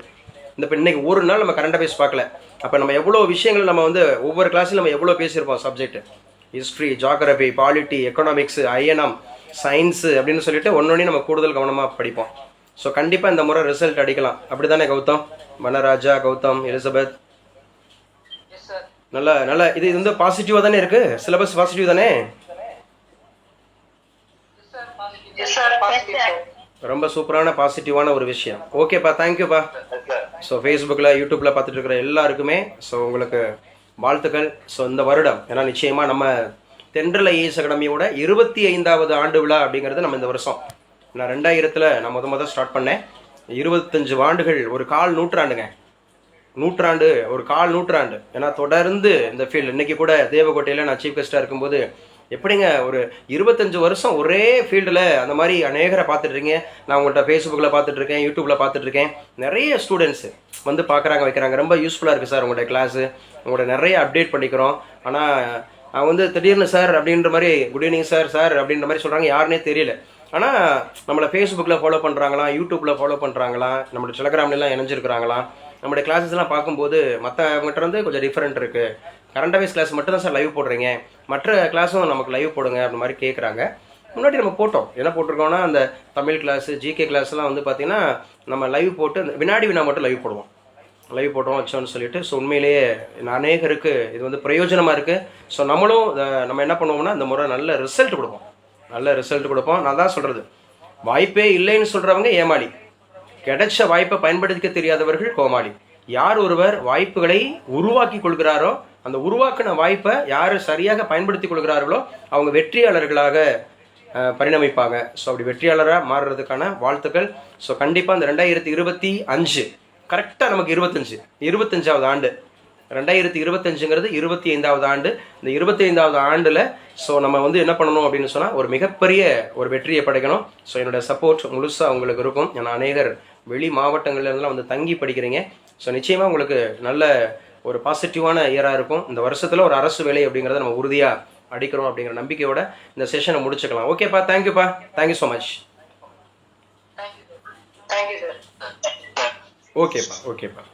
இந்த இப்போ இன்னைக்கு ஒரு நாள் நம்ம கரண்ட் அஃபேர்ஸ் பார்க்கல. அப்போ நம்ம எவ்வளோ விஷயங்கள் நம்ம வந்து ஒவ்வொரு கிளாஸில் நம்ம எவ்வளோ பேசியிருப்போம். Subject history, geography, polity, economics, INM, science அப்படின்னு சொல்லிட்டு ஒன்னொன்னே நம்ம கூடுதல் கவனமாக படிப்போம். ஸோ கண்டிப்பாக இந்த முறை ரிசல்ட் அடிக்கலாம். அப்படி தானே கௌதம்? வனராஜா, கௌதம், எலிசபெத், நல்லா இது வந்து பாசிட்டிவாக தானே இருக்குது. சிலபஸ் பாசிட்டிவ் தானே? ரொம்ப சூப்பரான பாசிட்டிவான ஒரு விஷயம். ஓகேப்பா, தேங்க்யூப்பா. ஸோ ஃபேஸ்புக்கில், யூடியூப்பில் பார்த்துட்டு இருக்கிற எல்லாருக்குமே ஸோ உங்களுக்கு வாழ்த்துக்கள். ஸோ இந்த வருடம் ஏன்னா நிச்சயமாக நம்ம தென்றல் ஐஏஎஸ் அகாடமியோட 25வது ஆண்டு விழா அப்படிங்கிறது நம்ம இந்த வருஷம் நான் 2000 நான் முதல் ஸ்டார்ட் பண்ணேன். 25 ஆண்டுகள், ஒரு கால் நூற்றாண்டுங்க. ஒரு கால் நூற்றாண்டு. ஏன்னா தொடர்ந்து இந்த ஃபீல்டு இன்னைக்கு கூட தேவகோட்டையில் நான் சீஃப் கெஸ்ட்டாக இருக்கும்போது எப்படிங்க ஒரு 25 வருஷம் ஒரே ஃபீல்டில் அந்த மாதிரி அநேகரை பார்த்துட்ருக்கீங்க. நான் உங்கள்கிட்ட ஃபேஸ்புக்கில் பார்த்துட்ருக்கேன், யூடியூப்பில் பார்த்துட்ருக்கேன். நிறைய ஸ்டூடெண்ட்ஸு வந்து பார்க்குறாங்க, வைக்கிறாங்க. ரொம்ப யூஸ்ஃபுல்லாக இருக்குது சார் உங்களோட கிளாஸு. உங்களோட நிறைய அப்டேட் பண்ணிக்கிறோம். ஆனால் அவங்க வந்து திடீர்னு சார் அப்படின்ற மாதிரி குட் ஈவினிங் சார் அப்படின்ற மாதிரி சொல்கிறாங்க. யாருன்னே தெரியல. ஆனால் நம்மளை ஃபேஸ்புக்கில் ஃபாலோ பண்ணுறாங்களா, யூடியூப்பில் ஃபாலோ பண்ணுறாங்களா, நம்மளோட டெலகிராம்லாம் இணைஞ்சிருக்கிறாங்களா, நம்மளுடைய கிளாஸஸ்லாம் பார்க்கும்போது மற்றவங்ககிட்ட வந்து கொஞ்சம் டிஃப்ரெண்ட் இருக்குது. கரண்ட் அஃபேர்ஸ் கிளாஸ் மட்டும் தான் சார் லைவ் போடுறீங்க, மற்ற கிளாஸும் நமக்கு லைவ் போடுங்க அப்படி மாதிரி கேட்குறாங்க. முன்னாடி நம்ம போட்டோம். என்ன போட்டிருக்கோம்னா அந்த தமிழ் கிளாஸு, ஜிகே கிளாஸ்லாம் வந்து பார்த்திங்கன்னா நம்ம லைவ் போட்டு வினா மட்டும் லைவ் போடுவோம். லைவ் போட்டோம் வச்சோன்னு சொல்லிட்டு. ஸோ உண்மையிலேயே அநேகருக்கு இது வந்து பிரயோஜனமாக இருக்குது. ஸோ நம்மளும் நம்ம என்ன பண்ணுவோம்னா இந்த முறை நல்ல ரிசல்ட் கொடுப்போம். நான் தான் சொல்கிறது, வாய்ப்பே இல்லைன்னு சொல்கிறவங்க ஏமாளி, கிடைச்ச வாய்ப்பை பயன்படுத்திக்க தெரியாதவர்கள் கோமாளி. யார் ஒருவர் வாய்ப்புகளை உருவாக்கி கொள்கிறாரோ, அந்த உருவாக்கின வாய்ப்பை யார் சரியாக பயன்படுத்தி கொள்கிறார்களோ அவங்க வெற்றியாளர்களாக பரிணமிப்பாங்க. ஸோ அப்படி வெற்றியாளராக மாறுறதுக்கான வாழ்த்துக்கள். ஸோ கண்டிப்பாக இந்த 2025 கரெக்டாக நமக்கு 25வது ஆண்டு. 2025ங்கிறது 25வது ஆண்டு. இந்த 25வது ஆண்டில் ஸோ நம்ம வந்து என்ன பண்ணணும் அப்படின்னு சொன்னால் ஒரு மிகப்பெரிய ஒரு வெற்றியை படைக்கணும். ஸோ என்னோடய சப்போர்ட் முழுசாக உங்களுக்கு இருக்கும். ஏன்னா அநேகர் வெளி மாவட்டங்கள்லாம் வந்து தங்கி படிக்கிறீங்க. ஸோ நிச்சயமாக உங்களுக்கு நல்ல ஒரு பாசிட்டிவான இயராக இருக்கும். இந்த வருஷத்தில் ஒரு அரசு வேலை அப்படிங்கிறத நம்ம உறுதியாக அடிக்கிறோம் அப்படிங்கிற நம்பிக்கையோட இந்த செஷனை முடிச்சுக்கலாம். ஓகேப்பா, தேங்க்யூப்பா, தேங்க்யூ ஸோ மச். ஓகேப்பா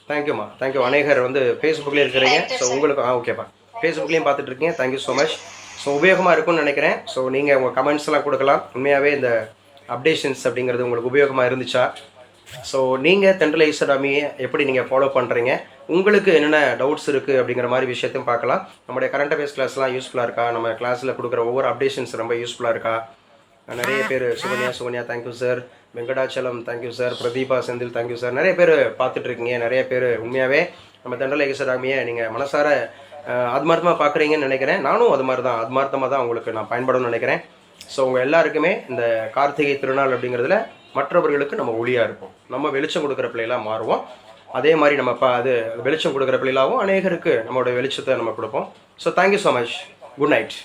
தேங்க்யூம்மா, தேங்க்யூ. அநேகர் வந்து ஃபேஸ்புக்லேயே இருக்கிறீங்க. ஸோ உங்களுக்கு ஓகேப்பா, ஃபேஸ்புக்லேயும் பார்த்துட்டு இருக்கீங்க. Thank you so much. ஸோ உபயோகமாக இருக்கும்னு நினைக்கிறேன். ஸோ நீங்கள் உங்கள் கமெண்ட்ஸ்லாம் கொடுக்கலாம். உண்மையாகவே இந்த அப்டேஷன்ஸ் அப்படிங்கிறது உங்களுக்கு உபயோகமாக இருந்துச்சா? ஸோ நீங்கள் தென்றல் ஐஏஎஸ் அகாடமியை எப்படி நீங்கள் ஃபாலோ பண்ணுறீங்க, உங்களுக்கு என்னென்ன டவுட்ஸ் இருக்குது அப்படிங்கிற மாதிரி விஷயத்தையும் பார்க்கலாம். நம்முடைய கரண்ட் அஃபேர்ஸ் கிளாஸ்லாம் யூஸ்ஃபுல்லாக இருக்கா, நம்ம கிளாஸில் கொடுக்குற ஒவ்வொரு அப்டேஷன்ஸ் ரொம்ப யூஸ்ஃபுல்லாக இருக்கா? நிறைய பேர் Sukanya thank you sir, Venkatachalam thank you sir, Pratibha Senthil thank you sir. நிறைய பேர் பார்த்துட்ருக்கீங்க. நிறைய பேர் உண்மையாகவே நம்ம தென்றல் ஐஏஎஸ் அகாடமியை நீங்கள் மனசார ஆத்மார்த்தமாக பார்க்குறீங்கன்னு நினைக்கிறேன். நானும் அது மாதிரி தான் ஆத்மார்த்தமாக தான் உங்களுக்கு நான் பயன்படணும்னு நினைக்கிறேன். ஸோ உங்கள் எல்லாருக்குமே இந்த கார்த்திகை திருநாள் அப்படிங்கிறதுல மற்றவர்களுக்கு நம்ம ஒளியாக இருப்போம். நம்ம வெளிச்சம் கொடுக்குற பிள்ளைகளாக மாறுவோம். அதே மாதிரி நம்ம அது வெளிச்சம் கொடுக்குற பிள்ளைகளாகவும் அநேகருக்கு நம்மளோட வெளிச்சத்தை நம்ம கொடுப்போம். So thank you so much. Good night.